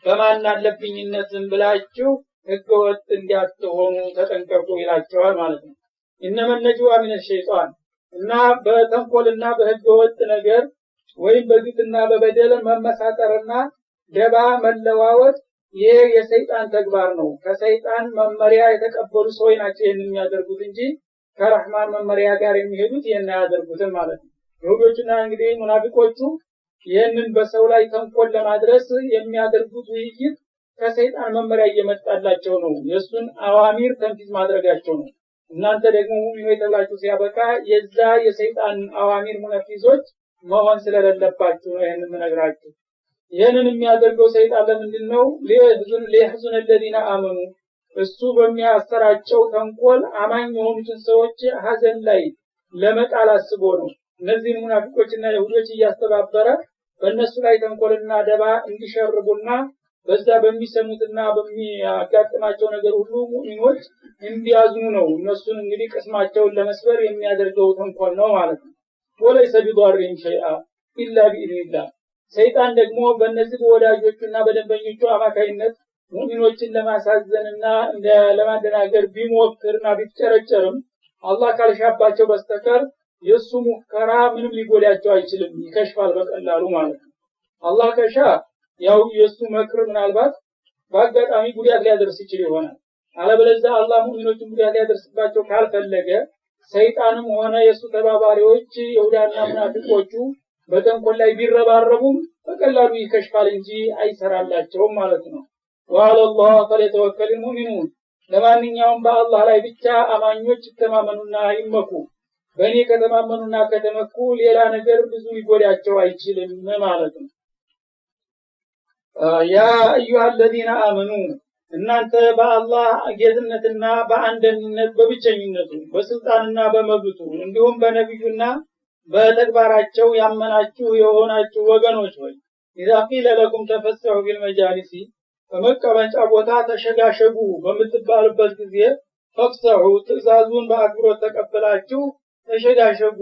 በማን አለብኝነት ብላችሁ ህገወጥ እንዲያትሆኑ ተጠንቀቁ ይላቸዋል ማለት ነው። ኢነመ ነጅዋ ሚነ ሸይጣን እና በተንኮልና በህገወጥ ነገር ወይም በግፍና በበደል መመሳጠርና ደባ መለዋወጥ ይሄ የሰይጣን ተግባር ነው። ከሰይጣን መመሪያ የተቀበሉ ሰዎች ናቸው ይሄን የሚያደርጉት እንጂ ከረህማን መመሪያ ጋር የሚሄዱት ይሄን ያደርጉት ማለት ነው። ይሁዶችና እንግዲህ ሙናፊቆቹ ይሄንን በሰው ላይ ተንኮል ለማድረስ የሚያደርጉት ውይይት ከሰይጣን መመሪያ እየመጣላቸው ነው። የሱን አዋሚር ተንፊዝ ማድረጋቸው ነው። እናንተ ደግሞ ሙእሚኖች ተብላችሁ ሲያበቃ የዛ የሰይጣን አዋሚር ሙነፊዞች መሆን ስለሌለባችሁ ነው ይሄንን ምነግራችሁ። ይሄንን የሚያደርገው ሰይጣን ለምንድነው? ለይህዙን الذين آمنوا እሱ በሚያሰራጨው ተንኮል አማኝ የሆኑትን ሰዎች ሐዘን ላይ ለመጣል አስቦ ነው። እነዚህ ሙናፊቆችና ይሁዶች እያስተባበረ በእነሱ ላይ ተንኮልና ደባ እንዲሸርቡና በዛ በሚሰሙትና በሚያጋጥማቸው ነገር ሁሉ ሙእሚኖች እንዲያዝኑ ነው። እነሱን እንግዲህ ቅስማቸውን ለመስበር የሚያደርገው ተንኮል ነው ማለት ነው። ወለይሰ ቢضارهم شيئا الا باذن الله ሰይጣን ደግሞ በእነዚህ ወዳጆቹና በደንበኞቹ አማካይነት ሙእሚኖችን ለማሳዘንና ለማደናገር ቢሞክርና ቢጨረጨርም አላህ ካልሻባቸው በስተቀር የሱ ሙከራ ምንም ሊጎዳቸው አይችልም፣ ይከሽፋል በቀላሉ ማለት ነው። አላህ ከሻ ያው የሱ መክር ምናልባት በአጋጣሚ ጉዳት ሊያደርስ ይችል ይሆናል። አለበለዚያ አላህ ሙእሚኖችን ጉዳት ሊያደርስባቸው ካልፈለገ ሰይጣንም ሆነ የሱ ተባባሪዎች ይሁዳና ሙናፊቆቹ በተንኮል ላይ ቢረባረቡም በቀላሉ ይከሽፋል እንጂ አይሰራላቸውም ማለት ነው። ወአላህ ፈለተወከል ሙእሚኑን ለማንኛውም በአላህ ላይ ብቻ አማኞች ተማመኑና ይመኩ። በእኔ ከተማመኑና ከተመኩ ሌላ ነገር ብዙ ሊጎዳቸው አይችልም ማለት ነው። ያ አዩሃ الذين آمنوا እናንተ በአላህ ጌትነትና በአንድነት በብቸኝነቱ በስልጣንና በመብቱ እንዲሁም በነብዩና በተግባራቸው ያመናችሁ የሆናችሁ ወገኖች ሆይ إذا قيل لكم تفسحوا بالمجالس በመቀመጫ ቦታ ተሸጋሸጉ በምትባሉበት ጊዜ ፈፍሰሑ ትእዛዙን በአክብሮት ተቀበላችሁ ተሸጋሸጉ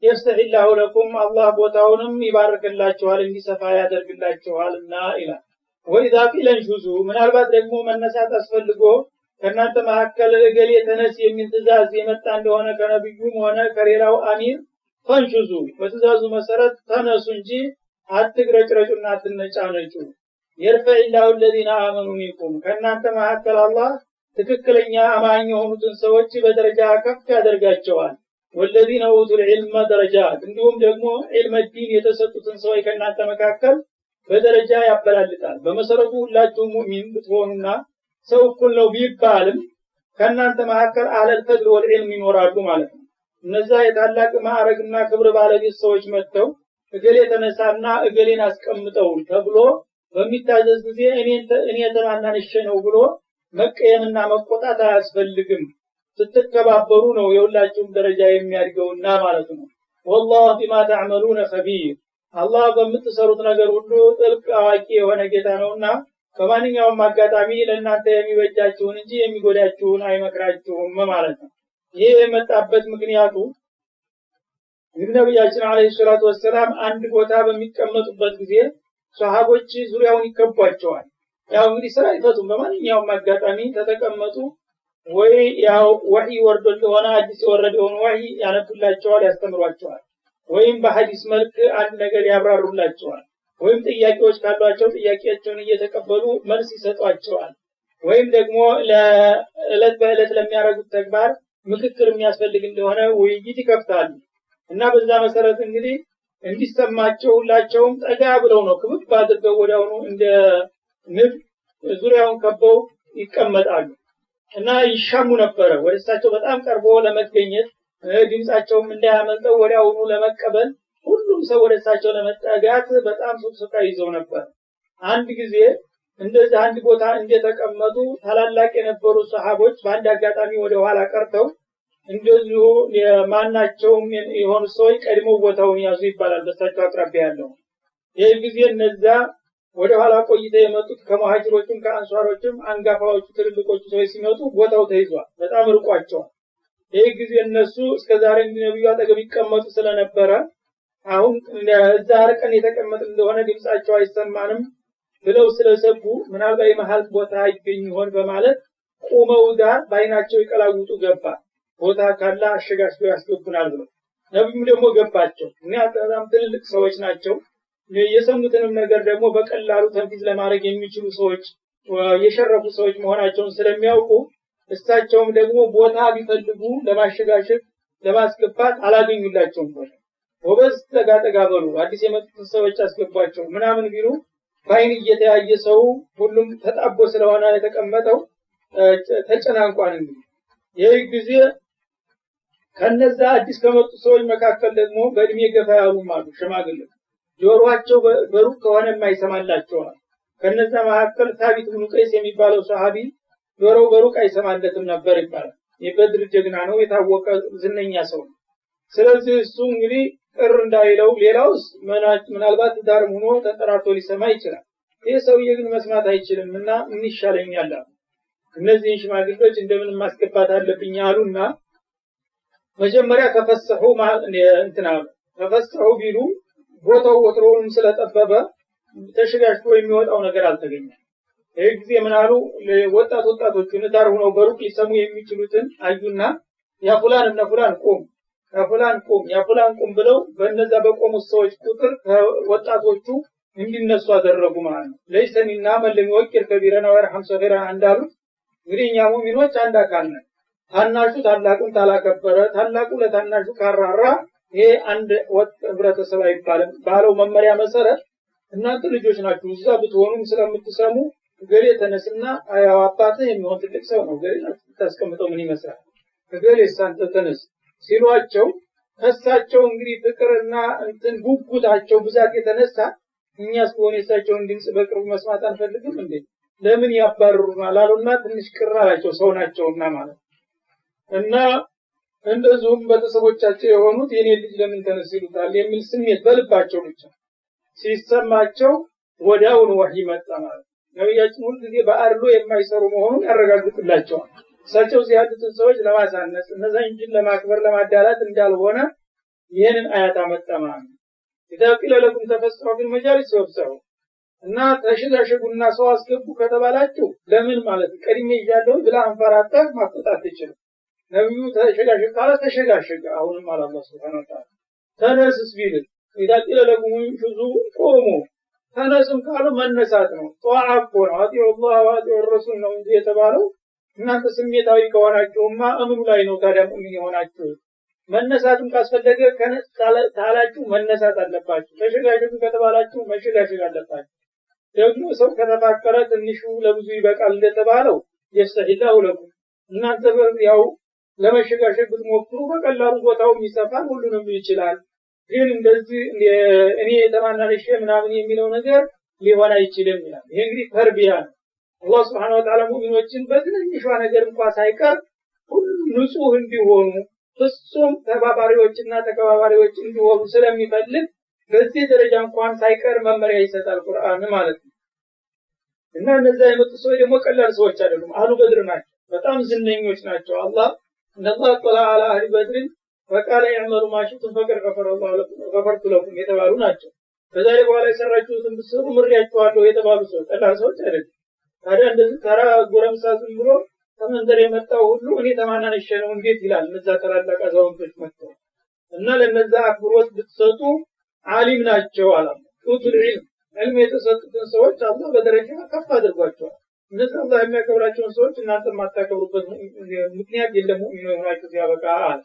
يفتحillahu لكم الله ቦታውንም ይባርክላችኋል እንዲሰፋ ያደርግላችኋልና ይላል ወኢዛ ቂለ እንሹዙ ምናልባት ደግሞ መነሳት አስፈልጎ ከናንተ መሐከል እገሌ ተነስ የሚል ትእዛዝ የመጣ እንደሆነ ከነብዩም ሆነ ከሌላው አሚር ፈንሹዙ በትእዛዙ መሰረት ተነሱ እንጂ አትግረጭረጩና አትነጫነጩ يرفعillahu الذين آمنوا منكم ከናንተ መሐከል አላህ ትክክለኛ አማኝ የሆኑትን ሰዎች በደረጃ ከፍ ያደርጋቸዋል والذين اوتوا العلم درجات እንዲሁም ደግሞ ዒልም ዲን የተሰጡትን ሰዎች ከናንተ መካከል በደረጃ ያበላልጣል በመሰረቱ ሁላችሁም ሙእሚን ብትሆኑና ሰው እኩል ነው ቢባልም ከናንተ መካከል አህለል ፈድል ወልዒልም ይኖራሉ ማለት ነው እነዛ የታላቅ ማዕረግና ክብር ባለቤት ሰዎች መጥተው እገሌ ተነሳና እገሌን አስቀምጠው ተብሎ በሚታዘዝ ጊዜ እኔ ተማናንሽ ነው ብሎ መቀየምና መቆጣት አያስፈልግም ስትከባበሩ ነው የሁላችሁም ደረጃ የሚያድገውና ማለት ነው والله بما تعملون خبير አላህ በምትሰሩት ነገር ሁሉ ጥልቅ አዋቂ የሆነ ጌታ ነውና ከማንኛውም አጋጣሚ ለእናንተ የሚበጃችሁን እንጂ የሚጎዳችሁን አይመክራችሁም ማለት ነው ይሄ የመጣበት ምክንያቱ ነብያችን አለይሂ ሰላቱ ወሰለም አንድ ቦታ በሚቀመጡበት ጊዜ ሷሃቦች ዙሪያውን ይከቧቸዋል ያው እንግዲህ ስራ ይፈቱም በማንኛውም አጋጣሚ ተተቀመጡ ወይ ያው ወህይ ወርዶ እንደሆነ አዲስ ወረደውን ወህይ ያነብላቸዋል ያስተምሯቸዋል ወይም በሐዲስ መልክ አንድ ነገር ያብራሩላቸዋል ወይም ጥያቄዎች ካሏቸው ጥያቄያቸውን እየተቀበሉ መልስ ይሰጧቸዋል ወይም ደግሞ ለእለት በእለት ለሚያረጉት ተግባር ምክክር የሚያስፈልግ እንደሆነ ውይይት ይከፍታሉ እና በዛ መሰረት እንግዲህ እንዲሰማቸው ሁላቸውም ጠጋ ብለው ነው ክብብ አድርገው ወዲያውኑ እንደ ንብ ዙሪያውን ከበው ይቀመጣሉ እና ይሻሙ ነበር ወደሳቸው በጣም ቀርቦ ለመገኘት ድምጻቸውም እንዳያመልጠው ወዲያውኑ ለመቀበል ሁሉም ሰው ወደሳቸው ለመጣጋት በጣም ሱስቃ ይዘው ነበር አንድ ጊዜ እንደዚህ አንድ ቦታ እንደተቀመጡ ታላላቅ የነበሩ ሱሐቦች በአንድ አጋጣሚ ወደ ኋላ ቀርተው እንደዚሁ የማናቸውም የሆኑ ሰዎች ቀድመው ቦታውን ያዙ ይባላል በሳቸው አቅራቢያ ያለው ይሄ ጊዜ እነዛ ወደ ኋላ ቆይተው የመጡት ከመሃጅሮችም ከአንሷሮችም አንጋፋዎቹ ትልልቆቹ ሰዎች ሲመጡ ቦታው ተይዟል በጣም ርቋቸዋል ይሄ ጊዜ እነሱ እስከዛሬ ነብዩ አጠገብ ይቀመጡ ስለነበረ አሁን እዛ አርቀን የተቀመጡ እንደሆነ ድምጻቸው አይሰማንም ብለው ስለሰቡ ምናልባት የመሃል ቦታ ይገኝ ይሆን በማለት ቆመው ዳር ባይናቸው ይቀላውጡ ገባ ቦታ ካላ አሸጋሽገው ያስገቡናል ብለው ነብዩ ደግሞ ገባቸው እና በጣም ትልልቅ ሰዎች ናቸው የሰሙትንም ነገር ደግሞ በቀላሉ ተንፊዝ ለማድረግ የሚችሉ ሰዎች የሸረፉ ሰዎች መሆናቸውን ስለሚያውቁ እሳቸውም ደግሞ ቦታ ቢፈልጉ ለማሸጋሸግ ለማስገባት አላገኙላቸውም ወበዝ ተጋጠጋ በሉ አዲስ የመጡት ሰዎች አስገባቸው ምናምን ቢሉ ባይን እየተያየ ሰው ሁሉም ተጣቦ ስለሆነ የተቀመጠው ተጨናንቋን እንግዲህ ይሄ ጊዜ ከነዛ አዲስ ከመጡ ሰዎች መካከል ደግሞ በእድሜ ገፋ ያሉ ማለት ሽማግሌ ጆሮአቸው በሩቅ ከሆነ የማይሰማላቸው ከነዛ መካከል ታቢት ኢብኑ ቀይስ የሚባለው ሱሐቢ ጆሮው በሩቅ አይሰማለትም ነበር ይባላል የበድር ጀግና ነው የታወቀ ዝነኛ ሰው ስለዚህ እሱ እንግዲህ ቅር እንዳይለው ሌላውስ ምናልባት ዳር ሆኖ ተጠራርቶ ሊሰማ ይችላል ይሄ ሰውዬ ግን መስማት አይችልምና ምን ይሻለኛል እነዚህ ሽማግሌዎች እንደምን ማስገባት አለብኝ አሉና መጀመሪያ ተፈሰሑ እንትና ተፈሰሑ ቢሉ ቦታው ወትሮውም ስለጠበበ ተሽጋሽቶ የሚወጣው ነገር አልተገኘም ይሄ ጊዜ ምናሉ ወጣቶቹ ንዳር ሆነው በሩቅ ሊሰሙ የሚችሉትን አዩና ያ ፉላን እና ፉላን ቆም ያ ፉላን ቆም ብለው በእነዛ በቆሙት ሰዎች ቁጥር ወጣቶቹ እንዲነሱ አደረጉ ማለት ነው ለይሰኒና መለም ወቂር ከቢረና ወርሐም ሰገራ አንዳሉ እንግዲህ እኛ ሙእሚኖች አንድ አካል ነን ታናሹ ታላቁን ታላከበረ ታላቁ ለታናሹ ካራራ ይሄ አንድ ወጥ ህብረተሰብ አይባልም ባለው መመሪያ መሰረት እናንተ ልጆች ናችሁ እዛ ብትሆኑም ስለምትሰሙ ገሌ ተነስና አያው አባትህ የሚሆን ትልቅ ሰው ነው ገሌ ታስቀምጠው ምን ይመስላል ገሌ ሳንተ ተነስ ሲሏቸው ከሳቸው እንግዲህ ፍቅርና እንትን ጉጉታቸው ብዛት የተነሳ እኛስ ሆነ እሳቸውን ድምጽ በቅርቡ መስማት አንፈልግም እንዴ ለምን ያባርሩናል አሉና ትንሽ ቅራላቸው ሰው ናቸውና ማለት እና እንደዚሁም በተሰቦቻቸው የሆኑት የኔ ልጅ ለምን ተነስ ይሉታል የሚል ስሜት በልባቸው ብቻ ሲሰማቸው ወዲያውኑ ወህይ መጣ ማለት ነብያችን ሁሉ ጊዜ በአርሎ የማይሰሩ መሆኑን ያረጋግጥላቸዋል እሳቸው ሲያድቱን ሰዎች ለማሳነስ እነዛን ጅን ለማክበር ለማዳላት እንዳልሆነ ይሄንን አያት አመጣማ إذا قيل لكم تفسحوا في المجالس فافسحوا እና ተሸጋሸጉና ሰው አስገቡ ከተባላችሁ ለምን ማለት ቀድሜ ይያለው ብላ አንፈራጣህ ማጥጣት ይችላል ነብዩ ተሸጋሸግ ካለ ተሸጋሸግ አሁንም አላህ Subhanahu Wa Ta'ala ተነስስ ቢል إذا قيل لكم انشزوا قوموا ተነስም ካለ መነሳት ነው ጧዓ እኮ ነው አጢኡ አላህ ወአጢኡ الرسول ነው እንጂ የተባለው እናንተ ስሜታዊ ከሆናችሁማ እምኑ ላይ ነው ታዲያ ምን ይሆናችሁ መነሳቱን ካስፈለገ ታላችሁ መነሳት አለባችሁ ተሸጋሸጉ ከተባላችሁ መሸጋሸግ አለባችሁ ደግሞ ሰው ከተፋከረ ትንሹ ለብዙ ይበቃል እንደተባለው የስተሂላው ለኩም እናንተ ያው ለመሸጋሸግ ብትሞክሩ በቀላሉ ቦታው ይሰፋል ሁሉንም ይችላል ግን እንደዚህ እኔ ተማናለሽ ምናምን የሚለው ነገር ሊሆን አይችልም ይላል ይሄ እንግዲህ ተርቢያ ነው አላህ Subhanahu Wa Ta'ala ሙእሚኖችን በትንሿ ነገር እንኳን ሳይቀር ሁሉ ንጹህ እንዲሆኑ ፍጹም ተባባሪዎችና ተከባባሪዎች እንዲሆኑ ስለሚፈልግ በዚህ ደረጃ እንኳን ሳይቀር መመሪያ ይሰጣል ቁርአን ማለት ነው እና እነዛ የመጡ ሰዎች ደግሞ ቀላል ሰዎች አይደሉም አህሉ በድር ናቸው በጣም ዝነኞች ናቸው አላህ እንደዛ ጠላ አለ አህሉ በድር ፈቃለ ያመሩ ማሽቱ ፈቀር ከፈረ አላህ ለኩም ከፈርቱ ለኩም የተባሉ ናቸው ከዛሬ በኋላ የሰራችሁትን ብትሰሩ ምሪያችኋለሁ የተባሉ ሰዎች ቀላል ሰዎች አይደሉም ታዲያ እንደዚህ ተራ ጎረምሳ ዝም ብሎ ከመንደር የመጣው ሁሉ እኔ ተማናነሽ ነው እንዴት ይላል እነዛ ተላላቅ አዛውንቶች መጥተው እና ለነዛ አክብሮት ብትሰጡ ዓሊም ናቸው አላህ ኡቱል ዒልም የተሰጡትን ሰዎች አላህ በደረጃ ከፍ አድርጓቸዋል እነዛ አላህ የሚያከብራቸውን ሰዎች እናንተ ማታከብሩበት ምክንያት የለም ሙእሚኑ ሆናችሁ ሲያበቃ አለ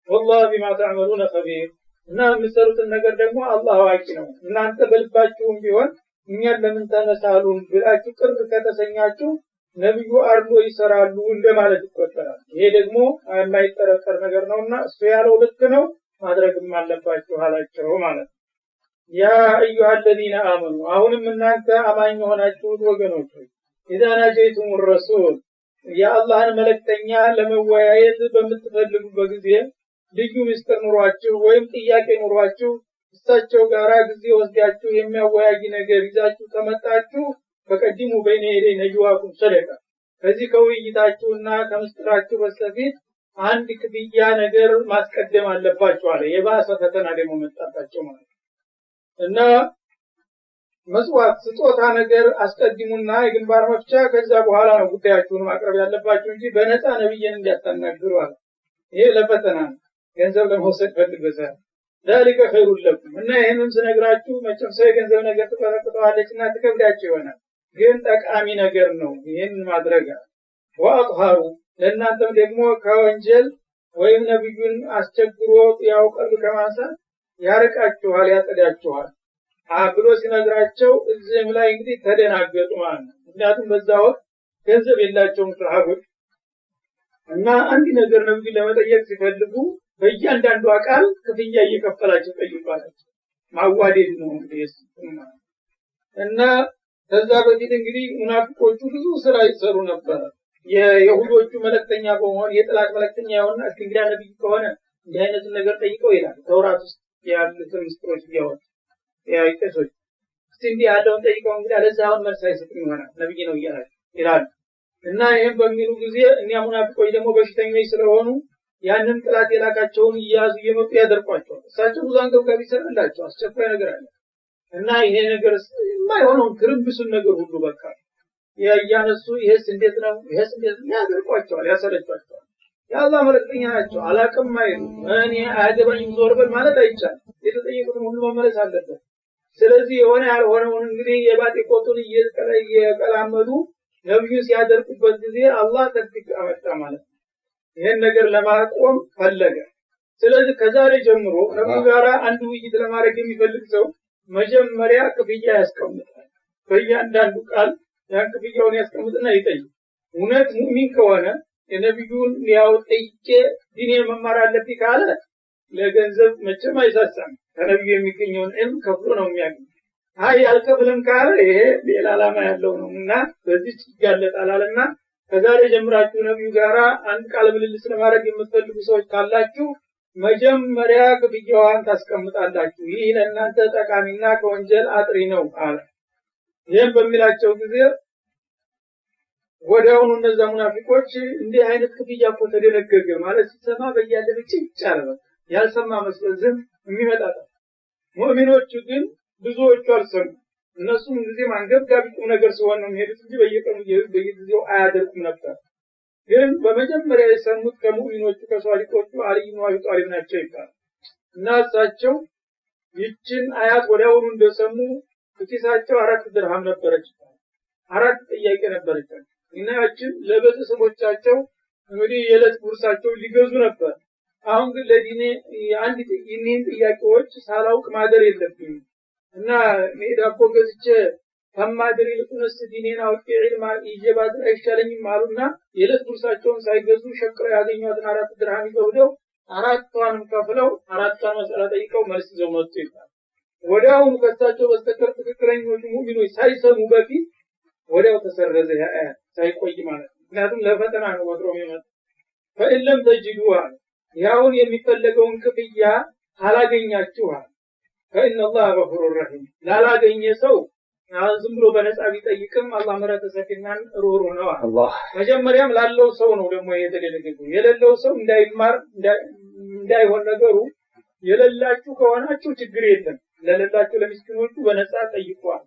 والله بما تعملون خبير እና የምትሰሩትን ነገር ደግሞ አላህ አዋቂ ነው እናንተ በልባችሁም ቢሆን እኛን ለምን ተነሳሉን ብላችሁ ቅርብ ከተሰኛችሁ ነብዩ አርሎ ይሰራሉ እንደማለት ይቆጠራል ይሄ ደግሞ የማይጠረጠር ነገር ነውና እሱ ያለው ልክ ነው ማድረግም አለባችሁ አላቸው ማለት ያ አዩሃ الذين آمنوا አሁንም እናንተ አማኝ ሆናችሁ ወገኖች إذا ناجيتم الرسول ያ አላህን መልእክተኛ ለመወያየት በምትፈልጉበት ጊዜ ልዩ ምስጢር ኑሯችሁ ወይም ጥያቄ ኑሯችሁ እሳቸው ጋራ ጊዜ ወስዳችሁ የሚያወያይ ነገር ይዛችሁ ከመጣችሁ ፈቀድሙ በይነ የደይ ነጅዋኩም ሰደቃ ከዚህ ከውይይታችሁና ከምስጢራችሁ በስተፊት አንድ ክፍያ ነገር ማስቀደም አለባችሁ አለ የባሰ ፈተና ደግሞ መጣጣቸው ማለት እና መስዋዕት ስጦታ ነገር አስቀድሙና የግንባር መፍቻ ከዛ በኋላ ነው ጉዳያችሁን ማቅረብ ያለባችሁ እንጂ በነፃ ነብይን እንዲያስተናግሩ አለ ይሄ ለፈተና ገንዘብ ለመውሰድ ፈልገሰ ذلك خير لكم እና ይሄንን ስነግራችሁ መቼም ሰው የገንዘብ ነገር ተቀረቀዋለችና ተከብዳችሁ ይሆናል ግን ጠቃሚ ነገር ነው ይሄን ማድረግ ወአጥሃሩ ለእናንተም ደግሞ ከወንጀል ወይም ነብዩን አስቸግሮ ያውቀሉ ከማንሳት ያርቃችኋል ያጸዳችኋል አብሎ ሲነግራቸው እዚህም ላይ እንግዲህ ተደናገጡ ማለት ነው ምክንያቱም በዛ ወቅት ገንዘብ የላቸውም ሰሃቦች እና አንድ ነገር ነብዩ ለመጠየቅ ሲፈልጉ በእያንዳንዱ አቃል ክፍያ እየከፈላቸው ጠይቋቸው ማዋደድ ነው እንግዲህ እና ከዛ በፊት እንግዲህ ሙናፊቆቹ ብዙ ስራ ይሰሩ ነበር የይሁዶቹ መልእክተኛ በመሆን የጥላት መልእክተኛ የሆነ እንግዲህ ነብዩ ከሆነ እንዲህ አይነት ነገር ጠይቀው ይላል ተውራት ውስጥ ያሉትን ምስጥሮች ያወጡ ያይተሶች እንዲህ ያለውን ጠይቀው እንግዲህ አለዛውን መልስ አይሰጡም ይሆናል ነብይ ነው ይላል እና ይሄን በሚሉ ጊዜ እኛ ሙናፊቆች ደግሞ በሽተኞች ስለሆኑ ያንን ጥላት የላካቸውን ይያዙ የመጡ ያደርቋቸው እሳቸው ብዙ አንገብጋቢ ሰራላቸው አስቸኳይ ነገር አለ እና ይሄ ነገር የማይሆነው ግርብሱን ነገር ሁሉ በቃ ያያነሱ ይሄስ እንዴት ነው ይሄስ እንዴት ያደርቋቸዋል ያሰለቻቸዋል ያላህ መልእክተኛ ናቸው አላቀም አይሉ እኔ አያገባኝም ዞር በል ማለት አይቻልም የተጠየቁትን ሁሉ መመለስ አለበት ስለዚህ የሆነ ያልሆነውን እንግዲህ የባጤ ቆጡን እየቀላመዱ ነብዩ ሲያደርቁበት ጊዜ አላህ ተጥቂቅ አመጣ ማለት ነው ይሄን ነገር ለማቆም ፈለገ ስለዚህ ከዛሬ ጀምሮ ነብዩ ጋራ አንዱ ውይይት ለማድረግ የሚፈልግ ሰው መጀመሪያ ክፍያ ያስቀምጣል በእያንዳንዱ ቃል ያን ክፍያውን ያስቀምጥና ይጠይቅ እውነት ሙእሚን ከሆነ የነብዩን ያውጠይቄ ዲኔን መማር አለብኝ ካለ ለገንዘብ መቼም አይሳሳም ከነብዩ የሚገኘውን ዕልም ከፍሎ ነው የሚያገኝ አይ አልከፍልም ካለ ይሄ ሌላ ዓላማ ያለው ነውና በዚህ ይጋለጣል አለና ከዛሬ ጀምራችሁ ነብዩ ጋራ አንድ ቃል ምልልስ ለማድረግ የምትፈልጉ ሰዎች ካላችሁ መጀመሪያ ክፍያዋን ታስቀምጣላችሁ ይህ ለእናንተ ጠቃሚና ከወንጀል አጥሪ ነው አለ ይሄን በሚላቸው ጊዜ ወዲያውኑ እነዛ ሙናፊቆች እንዲህ አይነት ክፍያ እኮ ተደነገገ ማለት ሲሰማ በያለበት ይቻላል ያልሰማ መስለዝም የሚመጣው ሙእሚኖቹ ግን ብዙዎቹ አልሰሙ እነሱም ጊዜ ማንገብጋቢ ቁም ነገር ሲሆን ነው የሚሄዱት እንጂ በየቀኑ በየጊዜው አያደርጉም ነበር ግን በመጀመሪያ የሰሙት ከሙእሚኖቹ ከሷሊቆቹ አሊ ኢብኑ አቢ ጣሊብ ናቸው ይባላል እና እሳቸው ይችን አያት ወዲያውኑ እንደሰሙ ኪሳቸው 4 ድርሃም ነበረች 4 ጥያቄ ነበረች እና ያችን ለቤተሰቦቻቸው እንግዲህ የዕለት ጉርሳቸው ሊገዙ ነበር አሁን ግን ለዲኔ አንድ ይህን ጥያቄዎች ሳላውቅ ማደር የለብኝም እና ሜዳቦ ገዝቼ ከማድር ይልቁንስ ዲኔን አውቄ ዒልም ይጀባድ አይሻለኝም አሉና የዕለት ጉርሳቸውን ሳይገዙ ሸቅረው ያገኙትን 4 ድርሃም ይዘው አራቷንም ከፍለው አራቷን መስአላ ጠይቀው መልስ ይዘው መጡ ይላል ወዲያውኑ ከሳቸው በስተቀር ትክክለኞቹ ሙእሚኖች ሳይሰሙ በፊት ወዲያው ተሰረዘ ሳይቆይ ማለት ነው ምክንያቱም ለፈተና ነው ወጥሮ የሚመጣ ፈኢለም ተጅዱዋ ያውን የሚፈለገውን ክፍያ ካላገኛችኋል ፈኢነ አላህ ገፉሩር ረሂም ላላገኘ ሰው ዝም ብሎ በነጻ ቢጠይቅም አላህ ምሕረት ሰፊናን ሩህሩህ ነው አላህ መጀመሪያም ላለው ሰው ነው ደግሞ የተደረገው የሌለው ሰው እንዳይማር እንዳይሆን ነገሩ የሌላችሁ ከሆናችሁ ችግር የለም ለሌላችሁ ለምስኪኖቹ በነጻ ጠይቋል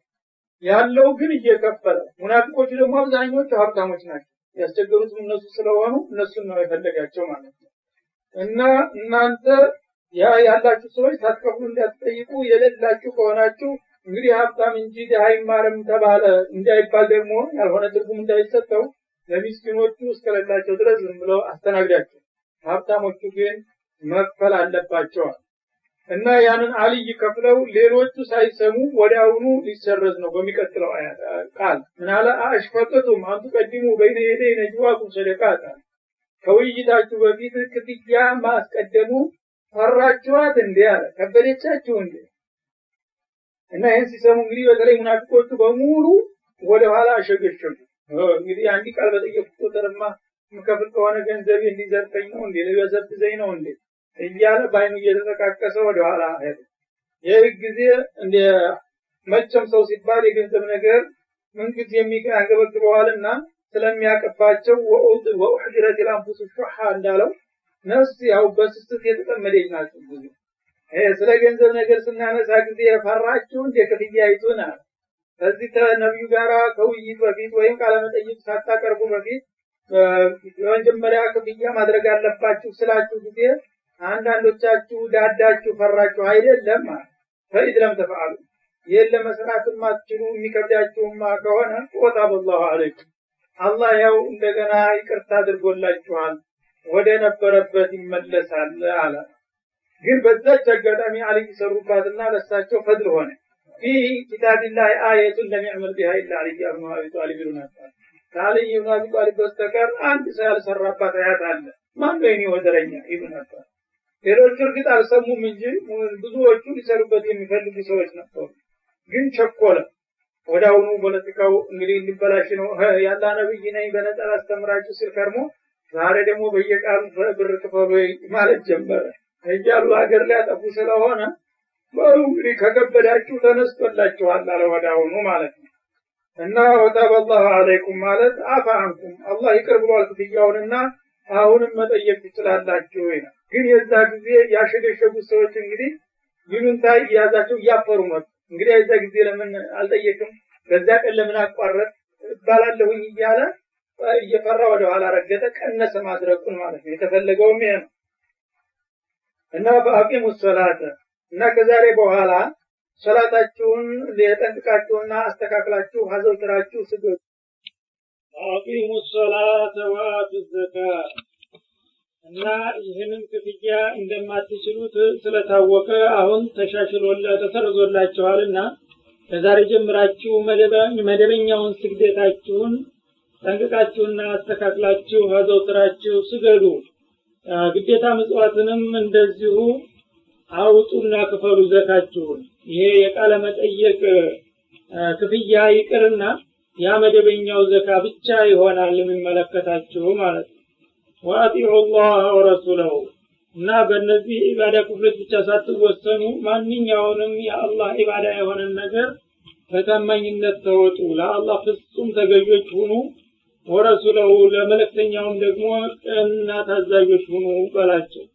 ያለው ግን እየከፈለ ሙናፊቆቹ ደግሞ አብዛኞቹ ሀብታሞች ናቸው ያስቸገሩት እነሱ ስለሆኑ እነሱን ነው የፈለጋቸው ማለት ነው እና እናንተ ያላችሁ ሰዎች ታጥቀፉ እንዳትጠይቁ የሌላችሁ ከሆናችሁ እንግዲህ ሀብታም እንጂ ደሃ ይማርም ተባለ እንዳይባል ደግሞ ያልሆነ ትርጉም እንዳይሰጠው ለምስኪኖቹ እስከሌላቸው ድረስ ዝም ብለው አስተናግዳቸው ሀብታሞቹ ግን መክፈል አለባቸው እና ያንን አልይ ከፍለው ሌሎቹ ሳይሰሙ ወዲያውኑ ሊሰረዝ ነው በሚቀጥለው አያት ቃል ምናለ አሽፈቅቱም አንቱ ቀድሙ በይነ የደይ ነጅዋኩም ሰደቃታ ከውይይታችሁ በፊት ክፍያ ማስቀደሙ ፈራችኋት እንዴ አለ ከበደቻችሁ እንዴ እና ይህን ሲሰሙ እንግዲህ በተለይ ሙናፊቆቹ በሙሉ ወደ ኋላ አሸገሸጉ እንግዲህ አንድ ቃል በጠየቁት ቁጥርማ ምከፍል ከሆነ ገንዘብ እንዲዘርፈኝ ነው እንዴ ለበዘብዘኝ ነው እንዴ እያለ ባይኑ እየተጠቃቀሰ ወደ ኋላ ሄደ ይህ ጊዜ እንደ መቸም ሰው ሲባል የገንዘብ ነገር ምን ጊዜ የሚያገበግበዋልና ስለሚያቀባቸው ወኡህድረት الانفس الشح እንዳለው ነፍስ ያው በስስት የተጠመደች ናት ብዙ ስለ ገንዘብ ነገር ስናነሳ ጊዜ ፈራችሁ እንደ ክፍያ ይቱና በዚህ ከነብዩ ጋራ ከውይይት በፊት ወይም ቃለ መጠይቅ ሳታቀርቡ በፊት የመጀመሪያ ክፍያ ማድረግ አለባችሁ ስላችሁ ጊዜ አንዳንዶቻችሁ ዳዳችሁ ፈራችሁ አይደለም ፈኢድለም ተፈዓሉ የለም መስራትም ማትችሉ የሚከብዳችሁማ ከሆነ ወጣ በአላህ አለይኩም አላህ ያው እንደገና ይቅርታ አድርጎላችኋል ወደ ነበረበት ይመለሳል አለ ግን በዛች አጋጣሚ አለይ ሰሩባትና ለሳቸው ፈድል ሆነ في كتاب الله آية لم يعمل بها إلا علي بن أبي طالب نفسه علي بن أبي طالب በስተቀር አንድ ሰው ያልሰራባት አያት አለ ማን ነው ወደረኛ ይብን ነበር ሌሎች እርግጥ አልሰሙም እንጂ ብዙዎቹ ሊሰሩበት የሚፈልጉ ሰዎች ነበሩ ግን ቸኮለ ወዳውኑ ፖለቲካው እንግዲህ ሊበላሽ ነው ያላ ነብይ ነኝ በነጠላ አስተምራችሁ ሲል ከርሞ ዛሬ ደግሞ በየቃሉ ብር ክፈሉ ማለት ጀመረ እያሉ ሀገር ላይ አጠፉ ስለሆነ እንግዲህ ከከበዳችሁ ተነስቶላችኋል አለ ወዳውኑ ማለት ነው እና ወተበላሁ አለይኩም ማለት አፋንኩም አላህ ይቅር ብሏል ክፍያውንና አሁንም መጠየቅ ትችላላችሁ ይላል ግን የዛ ጊዜ ያሸገሸጉ ሰዎች እንግዲህ ይሉንታ ያዛቸው ያፈሩ ነው እንግዲህ የዛ ጊዜ ለምን አልጠየቅም በዛ ቀን ለምን አቋረጥ ባላለሁኝ እያለ እየፈራ ወደ ኋላ ረገጠ ቀነሰ ማድረጉን ማለት ነው የተፈለገው ይሄ ነው እና በአቂሙ ሶላተ እና ከዛሬ በኋላ ሶላታችሁን ለጠንቅቃችሁና አስተካክላችሁ አዘውትራችሁ ስገዱ አቂሙ ሶላተ ወአቱ ዘካት እና ይህንን ክፍያ እንደማትችሉት ስለታወቀ አሁን ተሰርዞላችኋልና ከዛሬ ጀምራችሁ መደበኛውን ስግደታችሁን ጠንቅቃችሁና አስተካክላችሁ አዘውትራችሁ ስገዱ ግዴታ ምጽዋትንም እንደዚሁ አውጡና ክፈሉ ዘካችሁን ይሄ የቃለ መጠየቅ ክፍያ ይቅርና ያ መደበኛው ዘካ ብቻ ይሆናል የሚመለከታችሁ ማለት ነው وأطيعوا الله ورسوله እና በእነዚህ ኢባዳ ክፍሎች ብቻ ሳትወሰኑ ማንኛውንም የአላህ ኢባዳ የሆነ ነገር በታማኝነት ተወጡ ለአላህ ፍጹም ተገዦች ሁኑ ወረሱለው ለመለክተኛውም ደግሞ ቀና ታዛዦች ሁኑ በላቸው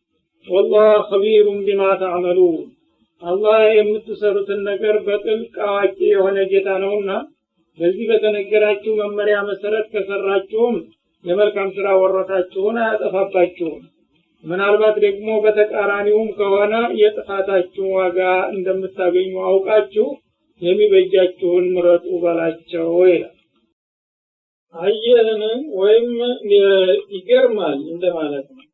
والله خبير بما تعملون አላህ የምትሰሩትን ነገር በጥልቅ አዋቂ የሆነ ጌታ ነውና በዚህ በተነገራችሁ መመሪያ መሰረት ከሰራችሁም የመልካም ስራ ወረታችሁን አያጠፋባችሁም ምናልባት ደግሞ በተቃራኒውም ከሆነ የጥፋታችሁ ዋጋ እንደምታገኙ አውቃችሁ የሚበጃችሁን ምረጡ በላቸው ይላል አየህን ወይም ይገርማል እንደማለት ነው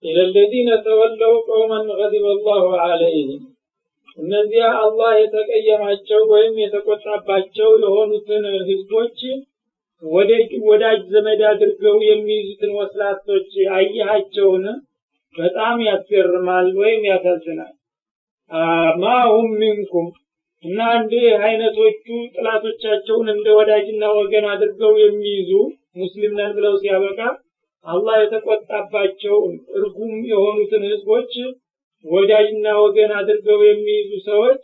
الذين تولوا قوما غضب الله عليهم እነዚያ አላህ የተቀየማቸው ወይም የተቆጣባቸው የሆኑትን ህዝቦች ወዳጅ ዘመድ አድርገው የሚይዙትን ወስላቶች አያቸውን በጣም ያስገርማል ወይም ያሳዝናል ማሁም ሚንኩም እና እንዲህ አይነቶቹ ጥላቶቻቸውን እንደ ወዳጅና ወገን አድርገው የሚይዙ ሙስሊም ነን ብለው ሲያበቃ አላህ የተቆጣባቸው እርጉም የሆኑትን ህዝቦች ወዳጅና ወገን አድርገው የሚይዙ ሰዎች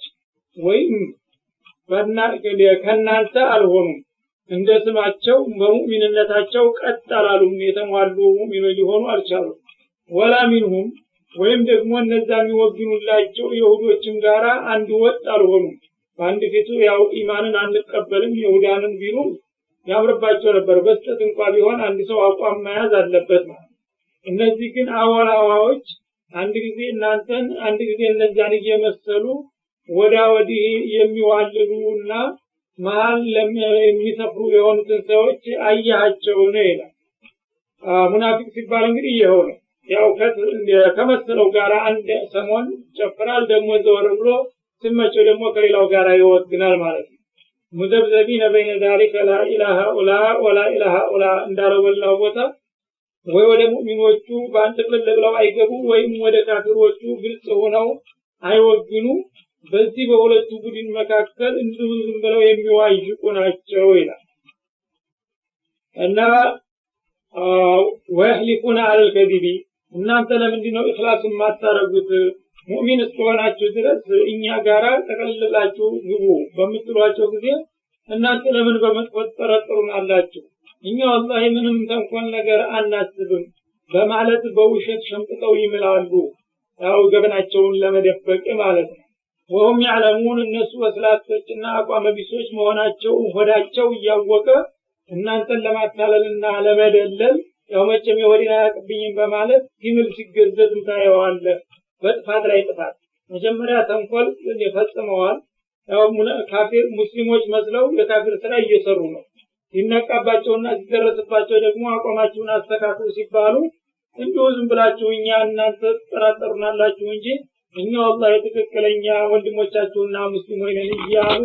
ወይም ከናንተ አልሆኑም እንደ ስማቸው በሙእሚንነታቸው ቀጥ አላሉም የተሟሉ ሙእሚኖች ሊሆኑ አልቻሉም ወላ ሚንሁም ወይም ደግሞ እነዛ የሚወግኑላቸው ይሁዶችም ጋራ አንድ ወጥ አልሆኑም በአንድ ፊቱ ያው ኢማንን አንቀበልም ይሁዳንን ቢሉ ያምርባቸው ነበር በስተት እንኳን ቢሆን አንድ ሰው አቋም መያዝ አለበት ማለት እነዚህ ግን አወላዋዎች አንድ ጊዜ እናንተን አንድ ጊዜ እነዛን እየመሰሉ ወዲህ የሚዋልሉና መሃል የሚሰፍሩ የሆኑትን ሰዎች አያቸው ነው ይላል ሙናፊቅ ሲባል እንግዲህ ይሄው ነው ያው ከመሰለው ጋራ አንድ ሰሞን ጨፍራል ደግሞ ዘወር ብሎ ሲመቸው ደግሞ ከሌላው ጋራ ይወግናል ማለት ነው ሙዘብዘቢነ በይነ ذلك لا اله الا ولا اله الا እንዳለው በላው ቦታ ወይ ወደ ሙእሚኖቹ በአንድ ቅልል ብለው አይገቡ ወይም ወደ ካፊሮቹ ግልጽ ሆነው አይወግኑ በዚህ በሁለቱ ቡድን መካከል እንዲሁ ዝም ብለው የሚዋይቁ ናቸው ይላል እና ወህሊፉና አለል ከዲቢ እናንተ ለምንድን ነው ኢኽላስ የማታረጉት ሙእሚን እስከሆናችሁ ድረስ እኛ ጋራ ተቀልላችሁ ግቡ በምትሏቸው ጊዜ እናንተ ለምን በመጥፎ ተጠረጥሩናላችሁ እኛ والله ምንም ተንኮል ነገር አናስብም በማለት በውሸት ሸምጥተው ይምላሉ ያው ገበናቸውን ለመደበቅ ማለት ነው ወሁም ያለሙን እነሱ ወስላቶችና አቋመ ቢሶች መሆናቸው ሆዳቸው እያወቀ እናንተን ለማታለልና ለመደለል ያው መቼም የወዲና ያቀብኝን በማለት ሲምል ሲገዘት እንታየዋለ በጥፋት ላይ ጥፋት መጀመሪያ ተንኮል የፈጽመዋል ያው ካፊር ሙስሊሞች መስለው የካፊር ስራ እየሰሩ ነው ይነቃባቸውና ሲደረስባቸው ደግሞ አቋማቸውን አስተካክሉ ሲባሉ እንዲሁ ዝም ብላችሁ እኛ እናንተ ተጠራጠሩናላችሁ እንጂ እኛ والله የተከከለኛ ወንድሞቻችሁና ሙስሊሞች ነን እያሉ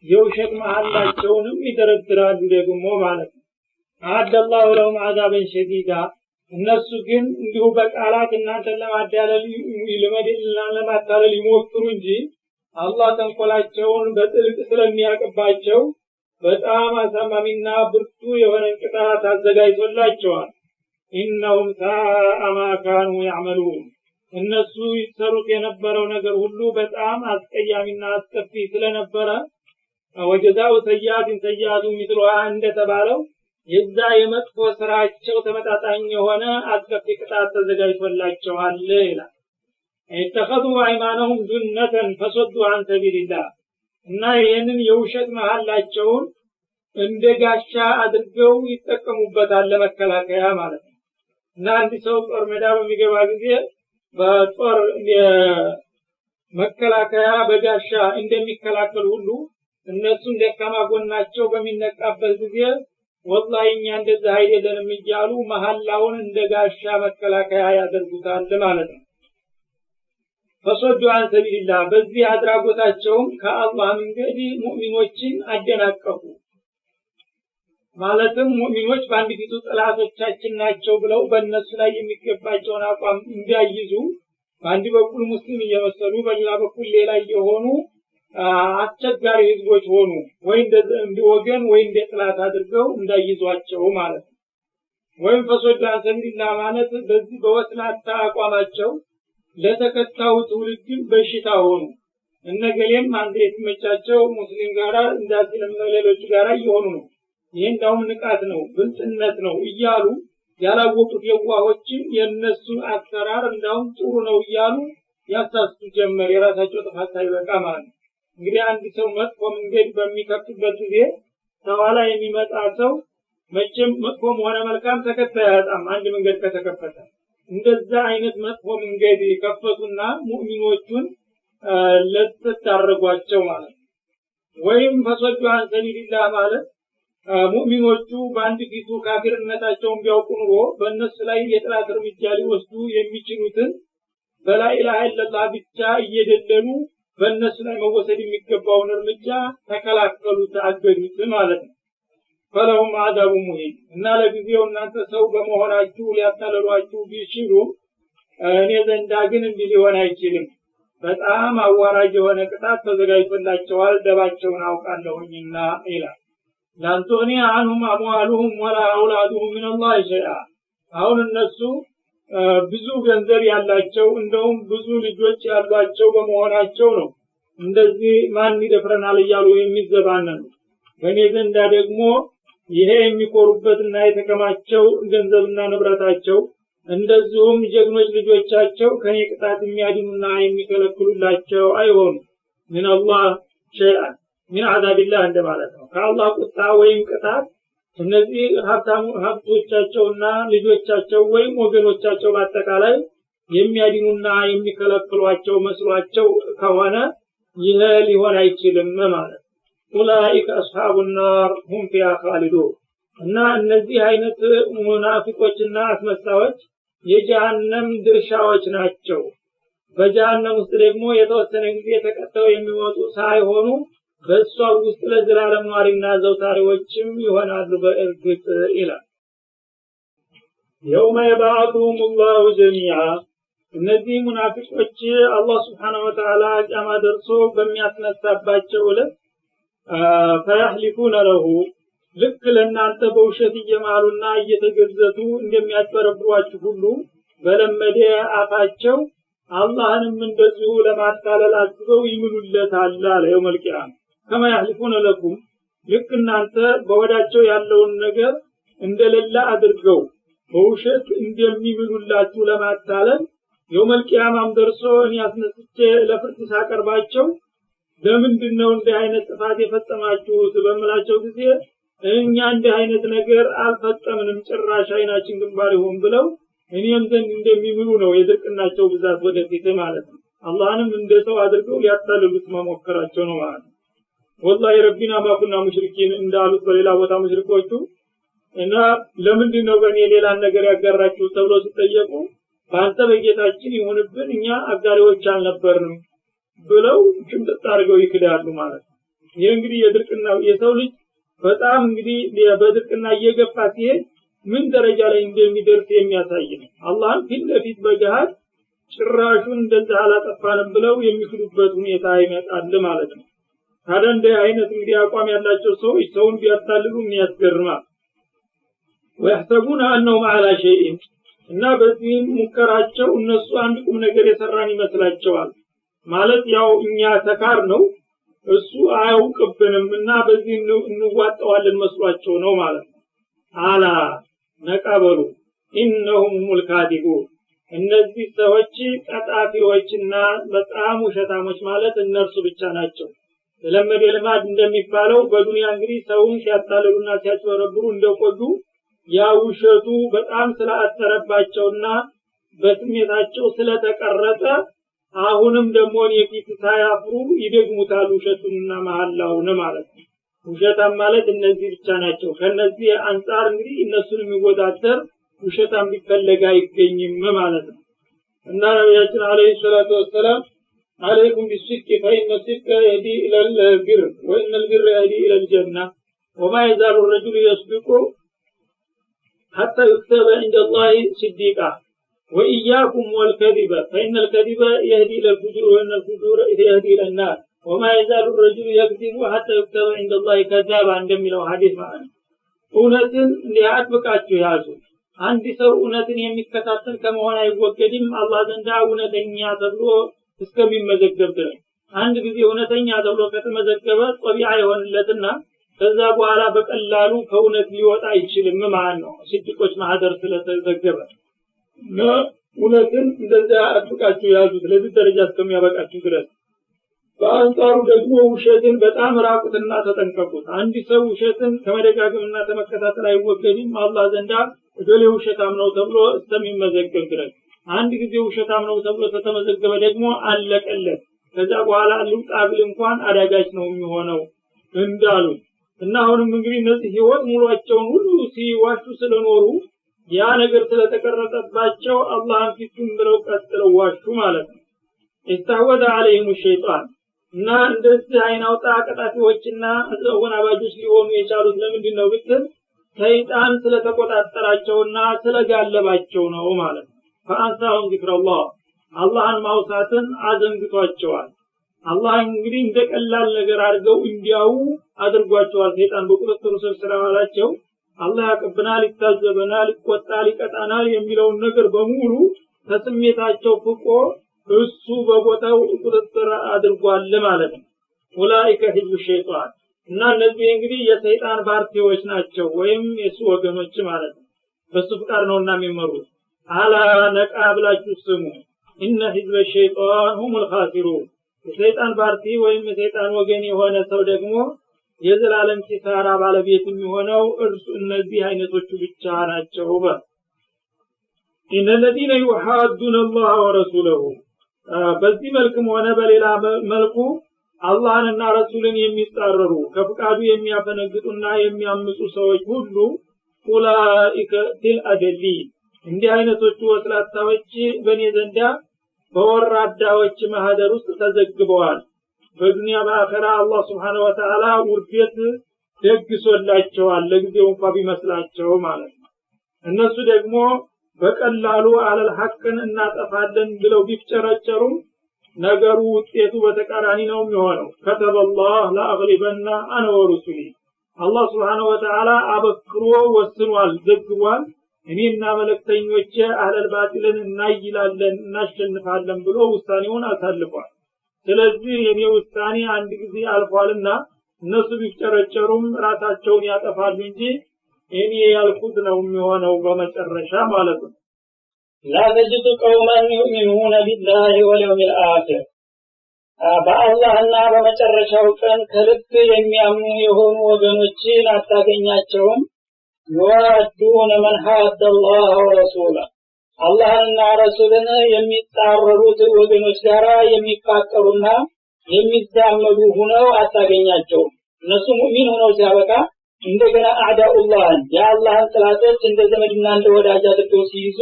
የውሸት መሐላቸውንም ይደረድራሉ ደግሞ ማለት ነው አደላሁ ለሁም አዛበን ሸዲዳ እነሱ ግን እንዲሁ በቃላት እናንተን ለማዳለል ለማታለል ይሞክሩ እንጂ አላህ ተንኮላቸውን በጥልቅ ስለሚያውቅባቸው በጣም አሳማሚና ብርቱ የሆነ ቅጣት አዘጋጅቶላቸዋል ኢነሁም ሳአማ ካኑ ያዕመሉን እነሱ ይሰሩት የነበረው ነገር ሁሉ በጣም አስቀያሚና አስከፊ ስለነበረ ወጀዛው ሰያትን ሰያቱ ሚጥሏ እንደተባለው የዛ የመጥፎ ስራቸው ተመጣጣኝ የሆነ አስከፊ ቅጣት ተዘጋጅቶላቸዋል ይላል እተኸዙ አይማነሁም ጁነተን ፈሰዱ عن سبيل الله እና ይሄንን የውሸት መሐላቸውን እንደ ጋሻ አድርገው ይጠቀሙበታል ለመከላከያ ማለት ነው እና አንድ ሰው ጦር ሜዳ በሚገባ ጊዜ በጦር መከላከያ በጋሻ እንደሚከላከል ሁሉ እነሱም ደካማ ጎናቸው በሚነቃበት ጊዜ والله እኛ እንደዛ አይደለንም እያሉ መሐላውን እንደ ጋሻ መከላከያ ያደርጉታል ማለት ነው ፈሰዱ عن سبيل الله በዚህ አድራጎታቸው ከአላህ መንገድ ሙእሚኖችን አደናቀፉ ማለትም ሙእሚኖች በአንድ ፊቱ ጥላቶቻችን ናቸው ብለው በእነሱ ላይ የሚገባቸውን አቋም እንዲያይዙ በአንድ በኩል ሙስሊም እየመሰሉ በሌላ በኩል ሌላ የሆኑ አስቸጋሪ ህዝቦች ሆኑ ወይ እንደ ወገን ወይ እንደ ጥላት አድርገው እንዳይዟቸው ማለት ነው ወይም ፈሰዱ عن سبيل الله ማለት በዚህ በወስላታ አቋማቸው ለተከታዩ ትውልድ በሽታ ሆኑ እነገሌም አንድ የተመቻቸው ሙስሊም ጋራ እንዳስለም ሌሎች ጋራ ይሆኑ ነው ይሄን ዳውም ንቃት ነው ብልጥነት ነው እያሉ ያላወቁት የዋሆች የነሱን አሰራር እንዳውም ጥሩ ነው እያሉ ያሳስቱ ጀመር የራሳቸው ጥፋት ሳይበቃ ማለት ነው። እንግዲህ አንድ ሰው መጥፎ መንገድ በሚከፍትበት ጊዜ ተኋላ የሚመጣ ሰው መቼም መጥፎም ሆነ መልካም ተከታይ አያጣም አንድ መንገድ ከተከፈተ። እንደዛ አይነት መጥፎ መንገድ የከፈቱና ሙእሚኖቹን ለተታረጓቸው ማለት ነው። ወይም ፈሰዱ አን ሰቢልላህ ማለት ሙእሚኖቹ በአንድ ፊቱ ካፊርነታቸውን ቢያውቁ ኑሮ በእነሱ ላይ የጥላት እርምጃ ሊወስዱ የሚችሉትን በላኢላሃ ኢለላህ ብቻ እየደለሉ በእነሱ ላይ መወሰድ የሚገባውን እርምጃ ተከላከሉት አገዱት ማለት ነው። ፈለሁም አዛቡ ሙሂን እና ለጊዜው እናንተ ሰው በመሆናችሁ ሊያታለሏችሁ ቢችሉ እኔ ዘንዳ ግን እንዲህ ሊሆን አይችልም። በጣም አዋራጅ የሆነ ቅጣት ተዘጋጅቶላቸዋል ደባቸውን አውቃለሁኝና ይላል። ላንቶኒ አንሁም አምዋሉሁም ወላ አውላዱሁም ሚነላህ ሸይአ አሁን እነሱ ብዙ ገንዘብ ያላቸው እንደውም ብዙ ልጆች ያሏቸው በመሆናቸው ነው እንደዚህ ማን ይደፍረናል እያሉ የሚዘባነኑ። በእኔ ዘንዳ ደግሞ ይሄ የሚኮሩበትና የተከማቸው ገንዘብና ንብረታቸው እንደዚሁም ጀግኖች ልጆቻቸው ከኔ ቅጣት የሚያድኑና የሚከለክሉላቸው አይሆኑ። ምን አላህ ሸይአ ምን አዛቢላህ እንደማለት ነው። ከአላህ ቁጣ ወይም ቅጣት እነዚህ ሀብቶቻቸውና ልጆቻቸው ወይም ወገኖቻቸው በአጠቃላይ የሚያድኑና የሚከለክሏቸው መስሏቸው ከሆነ ይሄ ሊሆን አይችልም ማለት። ኡላኢከ አስሐቡ ናር ሁም ፊሃ ኻሊዱን እና እነዚህ አይነት ሙናፊቆችና አስመሳዮች የጀሃነም ድርሻዎች ናቸው። በጀሃነም ውስጥ ደግሞ የተወሰነ ጊዜ ተቀጥተው የሚወጡ ሳይሆኑ በእሷ ውስጥ ለዘላለም ኗሪና ዘውታሪዎችም ይሆናሉ በእርግጥ ይላል። የውመ የባዓቱሁም ላሁ ጀሚዓ እነዚህ ሙናፊቆች አላህ ስብሓነሁ ወተዓላ ቂያማ ደርሶ በሚያስነሳባቸው ዕለት ፈያህሊፉነ ለሁ ልክ ለእናንተ በውሸት እየማሉና እየተገዘቱ እንደሚያጭበረብሯችሁ ሁሉ በለመደ አፋቸው አላህንም እንደዚሁ ለማታለል አስበው ይምሉለታል አለ የውመል ቂያማ። ከማ ያህሊፉነ ለኩም ልክ እናንተ በወዳቸው ያለውን ነገር እንደሌላ አድርገው በውሸት እንደሚምሉላችሁ ለማታለል የውመል ቂያማም ደርሶ እኔ አስነስቼ ለፍርድ ሳቀርባቸው ለምንድነው እንዲህ አይነት ጥፋት የፈጸማችሁት በመላቸው ጊዜ እኛ እንዲህ አይነት ነገር አልፈጸምንም ጭራሽ አይናችን ግንባር ይሁን ብለው እኔም ዘንድ እንደሚምሉ ነው የድርቅናቸው ብዛት ወደፊት ማለት ነው። አላህንም እንደሰው አድርገው ሊያታልሉት መሞከራቸው ነው ማለት ነው። ወላሂ ረቢና ማኩና ሙሽሪኪን እንዳሉት በሌላ ቦታ ሙሽሪኮቹ እና ለምንድነው በእኔ ሌላ ነገር ያጋራችሁ ተብሎ ሲጠየቁ በአንተ በጌታችን ይሁንብን እኛ አጋሪዎች አልነበርንም ብለው ጭምጥ አድርገው ይክዳሉ ማለት ነው። ይሄ እንግዲህ የድርቅናው የሰው ልጅ በጣም እንግዲህ በድርቅና እየገፋ ሲሄድ ምን ደረጃ ላይ እንደሚደርስ የሚያሳይ ነው። አላህን ፊት ለፊት በገሃድ ጭራሹን እንደዚህ አላጠፋንም ብለው የሚክዱበት ሁኔታ ይመጣል ማለት ነው። ታዲያ እንዲህ አይነት እንግዲህ አቋም ያላቸው ሰዎች ሰውን ቢያታልሉ የሚያስገርማል። ወይحسبون انهم على شيء እና በዚህ ሙከራቸው እነሱ አንድ ቁም ነገር የሰራን ይመስላቸዋል ማለት ያው እኛ ተካር ነው እሱ አያውቅብንም እና በዚህ እንዋጣዋለን መስሏቸው ነው ማለት ነው። አላ ነቀበሉ ኢነሁም ሙልካዲቡን እነዚህ ሰዎች ቀጣፊዎችና በጣም ውሸታሞች ማለት እነርሱ ብቻ ናቸው። ለመደ ልማድ እንደሚባለው በዱንያ እንግዲህ ሰውን ሲያታልሉና ሲያጭበረብሩ እንደቆዩ ያ ውሸቱ በጣም ስለአተረባቸውና በስሜታቸው ስለተቀረጸ አሁንም ደግሞ የፊት ሳያፍሩ ይደግሙታል ውሸቱንና መሐላውን ማለት ነው። ውሸታም ማለት እነዚህ ብቻ ናቸው። ከነዚህ አንፃር እንግዲህ እነሱን የሚወዳደር ውሸታም ቢፈለግ አይገኝም ማለት ነው። እና ነብያችን አለይሂ ሰላቱ ወሰለም عليكم بالصدق فإن الصدق يهدي إلى البر وإن البر يهدي إلى الجنة وما يزال الرجل يصدق حتى يكتب عند الله صديقا وإياكم والكذب فإن الكذب يهدي إلى الفجور وإن الفجور يهدي إلى النار وما يزال الرجل يكذب حتى يكتب عند الله كذابا እንደሚለው ሐዲስ ማለት ነው። እውነትን ሊያጥብቃችሁ ያዙ። አንድ ሰው እውነትን የሚከታተል ከመሆን አይወገድም አላህ ዘንድ እውነተኛ ተብሎ እስከሚመዘገብ ድረስ። አንድ ጊዜ እውነተኛ ተብሎ ከተመዘገበ ጦቢዓ ይሆንለትና ከዛ በኋላ በቀላሉ ከእውነት ሊወጣ አይችልም ማለት ነው ሲድቆች ማህደር ስለተዘገበ እና እውነትን እንደዛ አጥቃችሁ ያዙት ለዚህ ደረጃ እስከሚያበቃችሁ ድረስ በአንጻሩ ደግሞ ውሸትን በጣም ራቁትና ተጠንቀቁት አንድ ሰው ውሸትን ከመደጋገምና ተመከታተል አይወገድም አላህ ዘንዳ እገሌ ውሸታም ነው ተብሎ እስከሚመዘገብ ድረስ አንድ ጊዜ ውሸታም ነው ተብሎ ተተመዘገበ ደግሞ አለቀለት ከዛ በኋላ ልውጣ ብል እንኳን አዳጋች ነው የሚሆነው እንዳሉ እና አሁንም እንግዲህ እነዚህ ህይወት ሙሉአቸውን ሁሉ ሲዋሹ ስለኖሩ ያ ነገር ስለተቀረጸባቸው አላህን ፊቱን ብለው ቀጥለው ዋሹ ማለት ነው استحوذ عليهم الشيطان እና እንደዚህ አይናውጣ ቀጣፊዎችና ወናባጆች ሊሆኑ የቻሉት ለምንድን ነው ብትል ሰይጣን ስለተቆጣጠራቸውና ስለጋለባቸው ነው ማለት ነው ፈአንሳሁም ዚክረላህ አላህን ማውሳትን አዘንግቷቸዋል አላህ እንግዲህ እንደቀላል ነገር አድርገው እንዲያው አድርጓቸዋል ሰይጣን በቁጥጥሩ ስር ስለዋላቸው አላህ ያቀብናል ይታዘበናል ይቆጣል ይቀጣናል የሚለውን ነገር በሙሉ ተስሜታቸው ፍቆ እሱ በቦታው ቁጥጥር አድርጓል ማለት ነው ኡላኢከ ሂዝቡ ሸይጣን እና እነዚህ እንግዲህ የሰይጣን ፓርቲዎች ናቸው ወይም የሱ ወገኖች ማለት ነው በሱ ፍቃድ ነውና የሚመሩት አላ ነቃ ብላችሁ ስሙ ኢነ ሂዝበ ሸይጣን ሁሙል ኻሲሩን የሰይጣን ፓርቲ ወይም የሰይጣን ወገን የሆነ ሰው ደግሞ የዘላለም ኪሳራ ባለቤት የሚሆነው እርሱ እነዚህ አይነቶቹ ብቻ ናቸው ኢነለዚነ ይሐዱነ አላህ ወረሱለሁ በዚህ መልኩም ሆነ በሌላ መልኩ አላህንና ረሱልን የሚጻረሩ ከፍቃዱ የሚያፈነግጡና የሚያምፁ ሰዎች ሁሉ ኡላኢከ ፊል አደሊ እንዲህ አይነቶቹ ወስላታዎች በእኔ ዘንዳ በወራዳዎች ማህደር ውስጥ ተዘግበዋል በዱንያ በአኺራ አላህ Subhanahu Wa Ta'ala ውርደት ደግሶላቸዋል ለጊዜው እንኳን ቢመስላቸው ማለት ነው እነሱ ደግሞ በቀላሉ አለል ሐቅን እናጠፋለን ብለው ቢፍጨረጨሩም ነገሩ ውጤቱ በተቃራኒ ነው የሚሆነው ከተበላህ ለአግሊበና አነ ወሩሱሊ አላህ Subhanahu Wa Ta'ala አበክሮ ወስኗል ዘግቧል እኔና መለክተኞቼ አህለል ባጢልን እናይላለን እናሸንፋለን ብሎ ውሳኔውን አሳልፏል ስለዚህ የኔ ውሳኔ አንድ ጊዜ አልፏልና እነሱ ቢፍጨረጨሩም ራሳቸውን ያጠፋሉ እንጂ እኔ ያልኩት ነው የሚሆነው በመጨረሻ ማለት ነው لا تجد قوما يؤمنون بالله واليوم الآخر በአላህና በመጨረሻው ቀን ከልብ የሚያምኑ የሆኑ ወገኖችን አታገኛቸውም يوادون من حاد الله ورسوله አላህና ረሱልን የሚጣረሩት ወገኖች ጋራ የሚፋቀሩና የሚዛመዱ ሆነው አታገኛቸውም እነሱ ሙእሚን ሆነው ሲያበቃ እንደገና አዕዳኡላህን የአላህን ጥላቶች እንደ ዘመድና እንደ ወዳጅ አድርገው ሲይዙ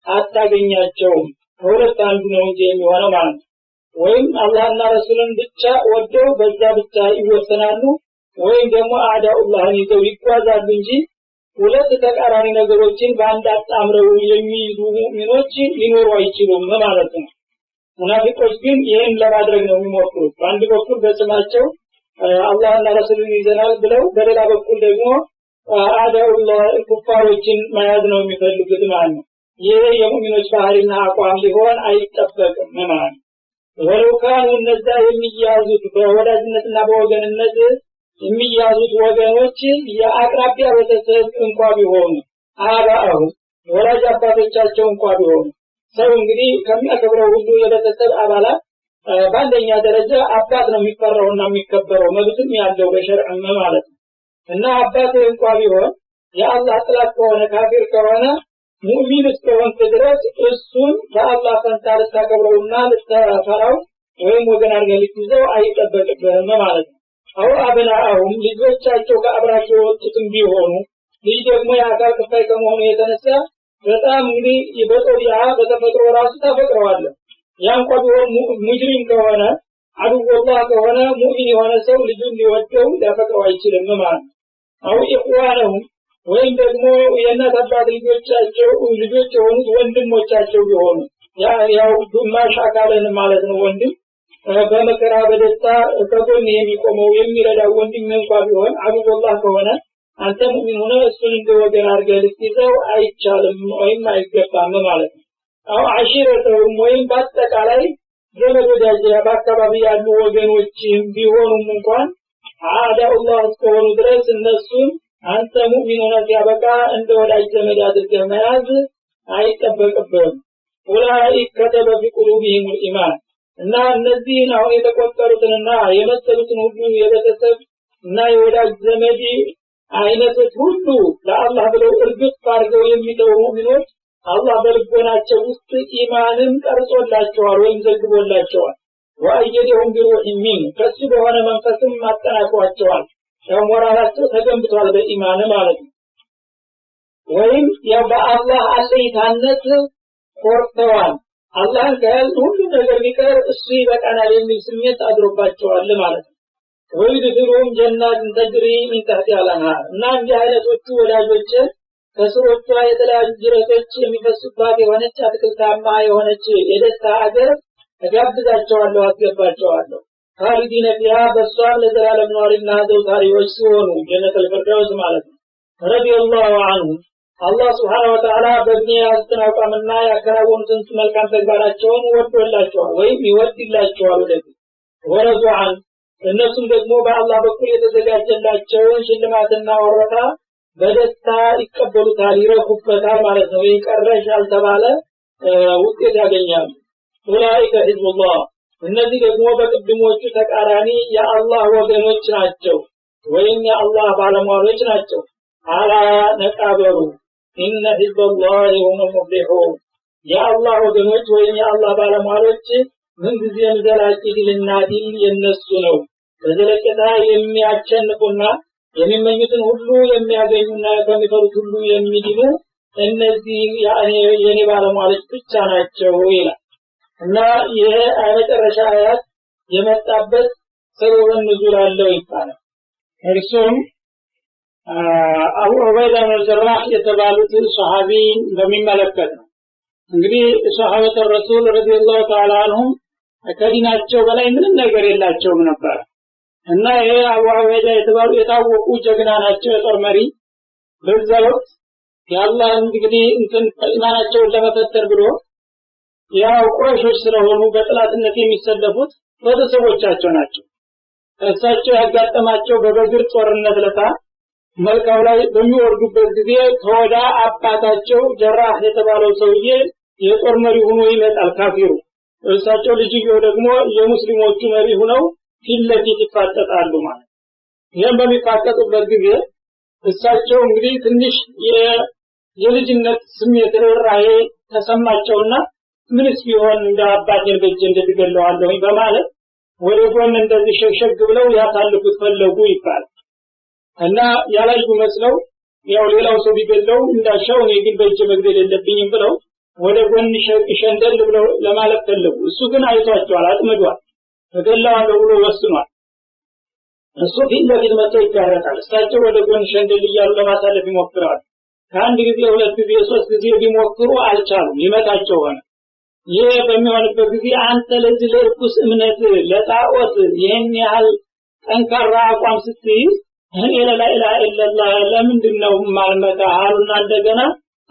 አታገኛቸውም ከሁለት አንዱ ነው እንጂ የሚሆነው ማለት ወይም አላህና ረሱልን ብቻ ወደው በዛ ብቻ ይወሰናሉ ወይም ደግሞ አዕዳኡላህን ይዘው ይጓዛሉ እንጂ ሁለት ተቃራኒ ነገሮችን በአንድ አጣምረው የሚይዙ ሙእሚኖች ሊኖሩ አይችሉም ማለት ነው ሙናፊቆች ግን ይሄን ለማድረግ ነው የሚሞክሩት በአንድ በኩል በስማቸው አላህና ረሱልን ይዘናል ብለው በሌላ በኩል ደግሞ አዕዳኡላህ ኩፋሮችን መያዝ ነው የሚፈልጉት ማለት ነው ይሄ የሙእሚኖች ባህሪና አቋም ሊሆን አይጠበቅም ማለት ነው ወለው ካኑ እነዛ የሚያዙት በወዳጅነትና በወገንነት የሚያዙት ወገኖች የአቅራቢያ ቤተሰብ እንኳን ቢሆኑ አባአሁ ወላጅ አባቶቻቸው እንኳን ቢሆኑ ሰው እንግዲህ ከሚያከብረው ሁሉ የቤተሰብ አባላት በአንደኛ ደረጃ አባት ነው የሚፈራውና የሚከበረው መብትም ያለው በሸርዕ ማለት ነው እና አባት እንኳን ቢሆን የአላህ ጥላት ከሆነ ካፊር ከሆነ ሙእሚን እስከሆነ ድረስ እሱን በአላህ ፈንታ ልታከብረውና ልታፈራው ወይም ወገን አድርገህ ልትይዘው አይጠበቅብህም ማለት ነው አው አብናአሁም ልጆቻቸው ከአብራቸው የወጡትም ቢሆኑ ልጅ ደግሞ የአካል ክፋይ ከመሆኑ የተነሳ በጣም እንግዲህ በጦቢያ በተፈጥሮ ራሱ ተፈጥሯል ያንኳ ቢሆን ሙጅሪም ከሆነ አዱወላህ ከሆነ ሙእሚን የሆነ ሰው ልጁን ሊወደው ሊያፈቅረው አይችልም ማለት ነው አው ኢኽዋነሁም ወይም ደግሞ የእናት አባት ልጆች የሆኑት ወንድሞቻቸው ቢሆኑ ያው ግማሽ አካልን ማለት ነው ወንድም በመከራ በደስታ ከጎን የሚቆመው የሚረዳው ወንድም እንኳን ቢሆን አብዱላህ ከሆነ አንተ ሙእሚን ሆነ እሱን እንደወገን አድርገህ ልትይዘው አይቻልም ወይም አይገባም ማለት ነው አው አሽረተውም ወይም በአጠቃላይ ዘመድ ወዳጅ በአካባቢ ያሉ ወገኖችም ቢሆኑም እንኳን አዳኡ አላህ እስከሆኑ ድረስ እነሱን አንተ ሙእሚን ሆነህ ሲያበቃ እንደ ወዳጅ ዘመድ አድርገህ መያዝ አይጠበቅብህም። ኡላኢከ ከተበ ፊ ቁሉቢሂም ኢማን እና እነዚህን አሁን የተቆጠሩትንና የመሰሉትን ሁሉ የቤተሰብ እና የወዳጅ ዘመድ አይነቶች ሁሉ ለአላህ ብለው እርግጥ አድርገው የሚተው ሙእሚኖች አላህ በልቦናቸው ውስጥ ኢማንን ቀርጾላቸዋል ወይም ዘግቦላቸዋል። ወአየደሁም ቢሩህ ሚን ከሱ በሆነ መንፈስም ማጠናክሯቸዋል። ሞራላቸው ተገንብቷል በኢማን ማለት ነው። ወይም በአላህ አለይታነት ኮርተዋል። አላህን ከያዝ ሁሉ ነገር ቢቀር እሱ ይበቃናል የሚል ስሜት አድሮባቸዋል ማለት ነው። ወይድኹሉም ጀናትን ተጅሪ ሚን ተህቲሃ አልአንሃር እና እንዲህ አይነቶቹ ወዳጆች ከስሮቿ የተለያዩ ጅረቶች የሚፈሱባት የሆነች አትክልታማ የሆነች የደስታ ሀገር እጋብዛቸዋለሁ፣ አስገባቸዋለሁ። ካሊዲነ ፊሃ በሷም ለዘላለም ኗሪና ዘውታሪዎች ሲሆኑ ጀነተል ፊርደውስ ማለት ነው። ረዲየላሁ ዐንሁ አላህ ሱብሓነሁ ወተዓላ በዱንያ ያሉትን አቋምና ያከናወኑትን መልካም ተግባራቸውን ወዶላቸዋል ወይም ይወድላቸዋል ወደፊት። ወረዱ ዐን እነሱም ደግሞ በአላህ በኩል የተዘጋጀላቸውን ሽልማትና ወረታ በደስታ ይቀበሉታል፣ ይረኩበታል ማለት ነው። ይቀረሽ ያልተባለ ውጤት ያገኛሉ። ኡላኢከ ሒዝቡላህ እነዚህ ደግሞ በቅድሞቹ ተቃራኒ የአላህ ወገኖች ናቸው ወይም የአላህ ባለሟሎች ናቸው። አላ ነቃበሩ ኢነ ሒዝበላሂ ሁሙል ሙፍሊሑን የአላህ ወገኖች ወይም የአላህ ባለሟሎች ምንጊዜም ዘላቂ ድልና ድል የነሱ ነው። በዘለቄታ የሚያሸንፉና የሚመኙትን ሁሉ የሚያገኙና ከሚፈሩት ሁሉ የሚድኑ እነዚህ የኔ ባለሟሎች ብቻ ናቸው ይላል። እና ይሄ መጨረሻ አያት የመጣበት ሰበብ ንዙል አለው ይባላል። እርሱም አቡ ዑበይዳ ብን ጀራህ የተባሉት ሱሐቢ በሚመለከት ነው። እንግዲህ ሱሐበተ ረሱል ረዲየላሁ ተዓላ ዐንሁም ከዲናቸው በላይ ምንም ነገር የላቸውም ነበር እና ይሄ አቡ ዑበይዳ የተባሉ የታወቁ ጀግና ናቸው፣ የጦር መሪ። በዛ ወቅት ያላህ እንግዲህ ኢማናቸውን ለመፈተር ብሎ ያው ቁረይሾች ስለሆኑ በጥላትነት የሚሰለፉት ቤተሰቦቻቸው ናቸው። እሳቸው ያጋጠማቸው በበድር ጦርነት ለታ መልካው ላይ በሚወርዱበት ጊዜ ተወዳ አባታቸው ጀራህ የተባለው ሰውዬ የጦር መሪ ሆኖ ይመጣል ካፊሩ። እሳቸው ልጅየው ደግሞ የሙስሊሞቹ መሪ ሆነው ፊት ለፊት ይፋጠጣሉ ማለት። ይሄን በሚፋጠጡበት ጊዜ እሳቸው እንግዲህ ትንሽ የልጅነት ስሜት ርህራሄ ተሰማቸውና ምንስ ቢሆን እንደ አባቴን በእጄ እንደተገለዋለሁ በማለት ወደ ጎን እንደዚህ ሸሽግ ብለው ያሳልፉት ፈለጉ ይባላል። እና ያላዩ መስለው ያው ሌላው ሰው ቢገለው እንዳሻው እኔ ግን በእጄ መግደል የለብኝም ብለው ወደ ጎን ሸንደል ብለው ለማለፍ ፈለጉ። እሱ ግን አይቷቸዋል፣ አጥምዷል፣ ተገለዋለሁ ብሎ ወስኗል። እሱ ፊት ለፊት መጥቶ ይጋረጣል። እሳቸው ወደ ጎን ሸንደል እያሉ ለማሳለፍ ይሞክራሉ። ከአንድ ጊዜ ሁለት ጊዜ ሶስት ጊዜ ቢሞክሩ አልቻሉም፣ ይመታቸው ሆነ። ይሄ በሚሆንበት ጊዜ አንተ ለዚህ ለርኩስ እምነት ለጣዖት ይሄን ያህል ጠንካራ አቋም ስትይዝ እኔ ለላኢላሃ ኢላላህ ለምንድነው ማልመታ አሉና እንደገና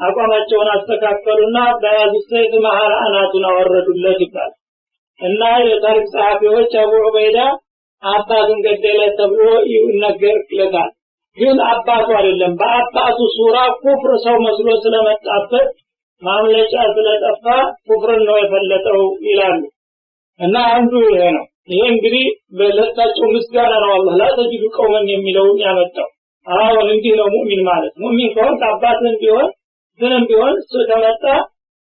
አቋማቸውን አስተካከሉና በያዙት ሰይፍ መሃል አናቱን አወረዱለት ይባላል። እና የታሪክ ጸሐፊዎች አቡ ዑበይዳ አባቱን ገደለ ተብሎ ይነገርለታል። ግን አባቱ አይደለም፣ በአባቱ ሱራ ኩፍር ሰው መስሎ ስለመጣበት ማምለጫ ስለጠፋ ኩፍርን ነው የፈለጠው ይላሉ። እና አንዱ ይሄ ነው። ይሄ እንግዲህ በለታቸው ምስጋና ነው አላህ ለተጅዱ ቀውመን የሚለውን ያመጣው። አሁን እንዲህ ነው ሙእሚን ማለት። ሙእሚን ከሆነ አባትህም ቢሆን ምንም ቢሆን እሱ ተመጣ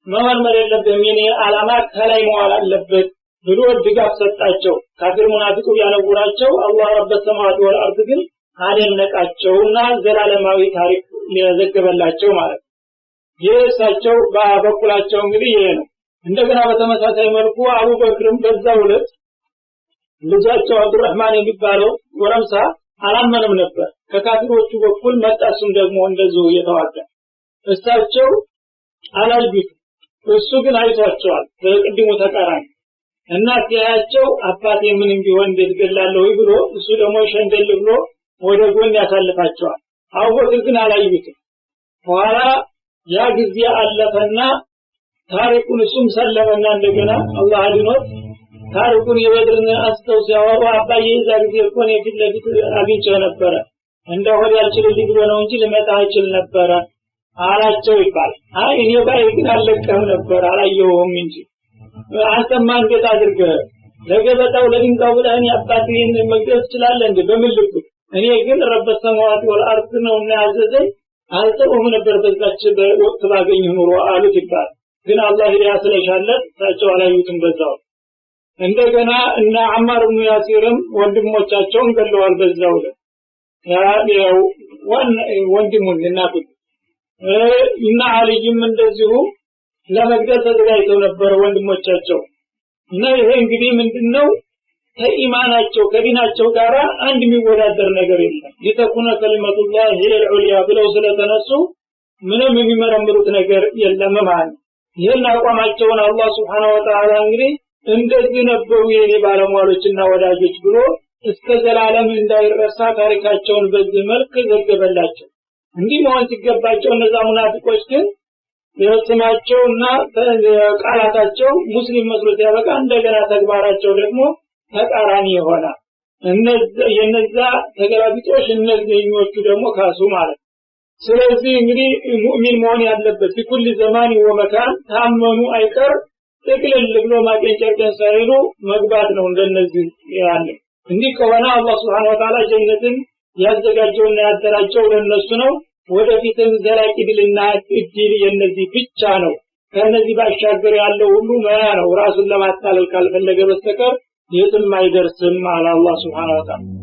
መመርመር የለብህም፣ የኔ ዓላማ ከላይ መዋል አለበት ብሎ ድጋፍ ሰጣቸው። ካፊር ሙናፊቁ ያነውራቸው አላህ ረብ ሰማዋት ወልአርድ ግን አደነቃቸውና ዘላለማዊ ታሪክ ሊዘገበላቸው ማለት ነው። የእሳቸው በበኩላቸው እንግዲህ ይሄ ነው። እንደገና በተመሳሳይ መልኩ አቡበክርም በዛው ዕለት ልጃቸው አብዱራህማን የሚባለው ጎረምሳ አላመነም ነበር። ከካፊሮቹ በኩል መጣሱም ደግሞ እንደዚሁ እየተዋጋ እሳቸው አላዩት፣ እሱ ግን አይቷቸዋል በቅድሙ ተቃራኒ። እና ሲያያቸው አባቴ ምንም ቢሆን እንዴት ገላለሁ ብሎ እሱ ደግሞ ሸንደል ብሎ ወደ ጎን ያሳልፋቸዋል። አቡበክር ግን አላዩትም። በኋላ ያ ጊዜ አለፈና ታሪኩን እሱም ሰለመና እንደገና አላህ አድኖት ታሪኩን የበድርን አስተው ሲያወሩ አባዬ ዛሬ እኮ ነው ፊት ለፊት አግኝቼው ነበረ እንደው ወዲያ አልችልልኝ ብሎ ነው እንጂ ልመጣ አይችል ነበረ አላቸው ይባል አይ እኔ ባይ ግን አልለቀም ነበር አላየሁም እንጂ አንተማ እንዴት አድርገህ ለገበታው ለድንጋው ብለህ እኔ አባቴን መግደል ትችላለህ እንዴ በምልክቱ እኔ ግን ረብ ሰማዋት ወልአርድ ነውና ያዘዘኝ አልተውም ነበር በዛች በወቅት ባገኝ ኑሮ አሉት ይባል ግን አላህ ያስለሻለት ታቸው አላዩትም በዛው እንደገና እና አማር ኢብኑ ያሲርም ወንድሞቻቸውን ገለዋል በዛው ያው ወንድሙን እናቱት እና አልይም እንደዚሁ ለመግደል ተዘጋጅተው ነበር ወንድሞቻቸው እና ይሄ እንግዲህ ምንድነው ከኢማናቸው ከዲናቸው ጋር አንድ የሚወዳደር ነገር የለም ለተኩነ ከሊመቱላህ ሂልዑልያ ብለው ስለተነሱ ምንም የሚመረምሩት ነገር የለም ማለት ይሄን አቋማቸውን አላህ Subhanahu Wa Ta'ala እንግዲህ እንደዚህ ነበሩ የኔ ባለሟሎችና ወዳጆች ብሎ እስከ ዘላለም እንዳይረሳ ታሪካቸውን በዚህ መልክ ዘገበላቸው እንዲህ መሆን ሲገባቸው እነዛ ሙናፊቆች ግን የስማቸውና ቃላታቸው ሙስሊም መስሎት ያበቃ እንደገና ተግባራቸው ደግሞ ተቃራኒ ይሆናል የነዛ ተገላቢጦሽ እነዚህኞቹ ደግሞ ካሱ ማለት ስለዚህ እንግዲህ ሙእሚን መሆን ያለበት በኩል ዘማን ወመካን ታመኑ አይቀር ጥቅልል ብሎ ማቀንጨርቀን ሳይሉ መግባት ነው እንደነዚህ ያለ እንዲህ ከሆነ አላህ Subhanahu Wa Ta'ala ጀነትን ያዘጋጀውና ያደራጀው ለነሱ ነው ወደፊትም ዘላቂ ድልና እድል የነዚህ ብቻ ነው ከነዚህ ባሻገር ያለው ሁሉ ማያ ነው ራሱን ለማታለል ካልፈለገ በስተቀር የትም አይደርስም አለ አላህ Subhanahu Wa Ta'ala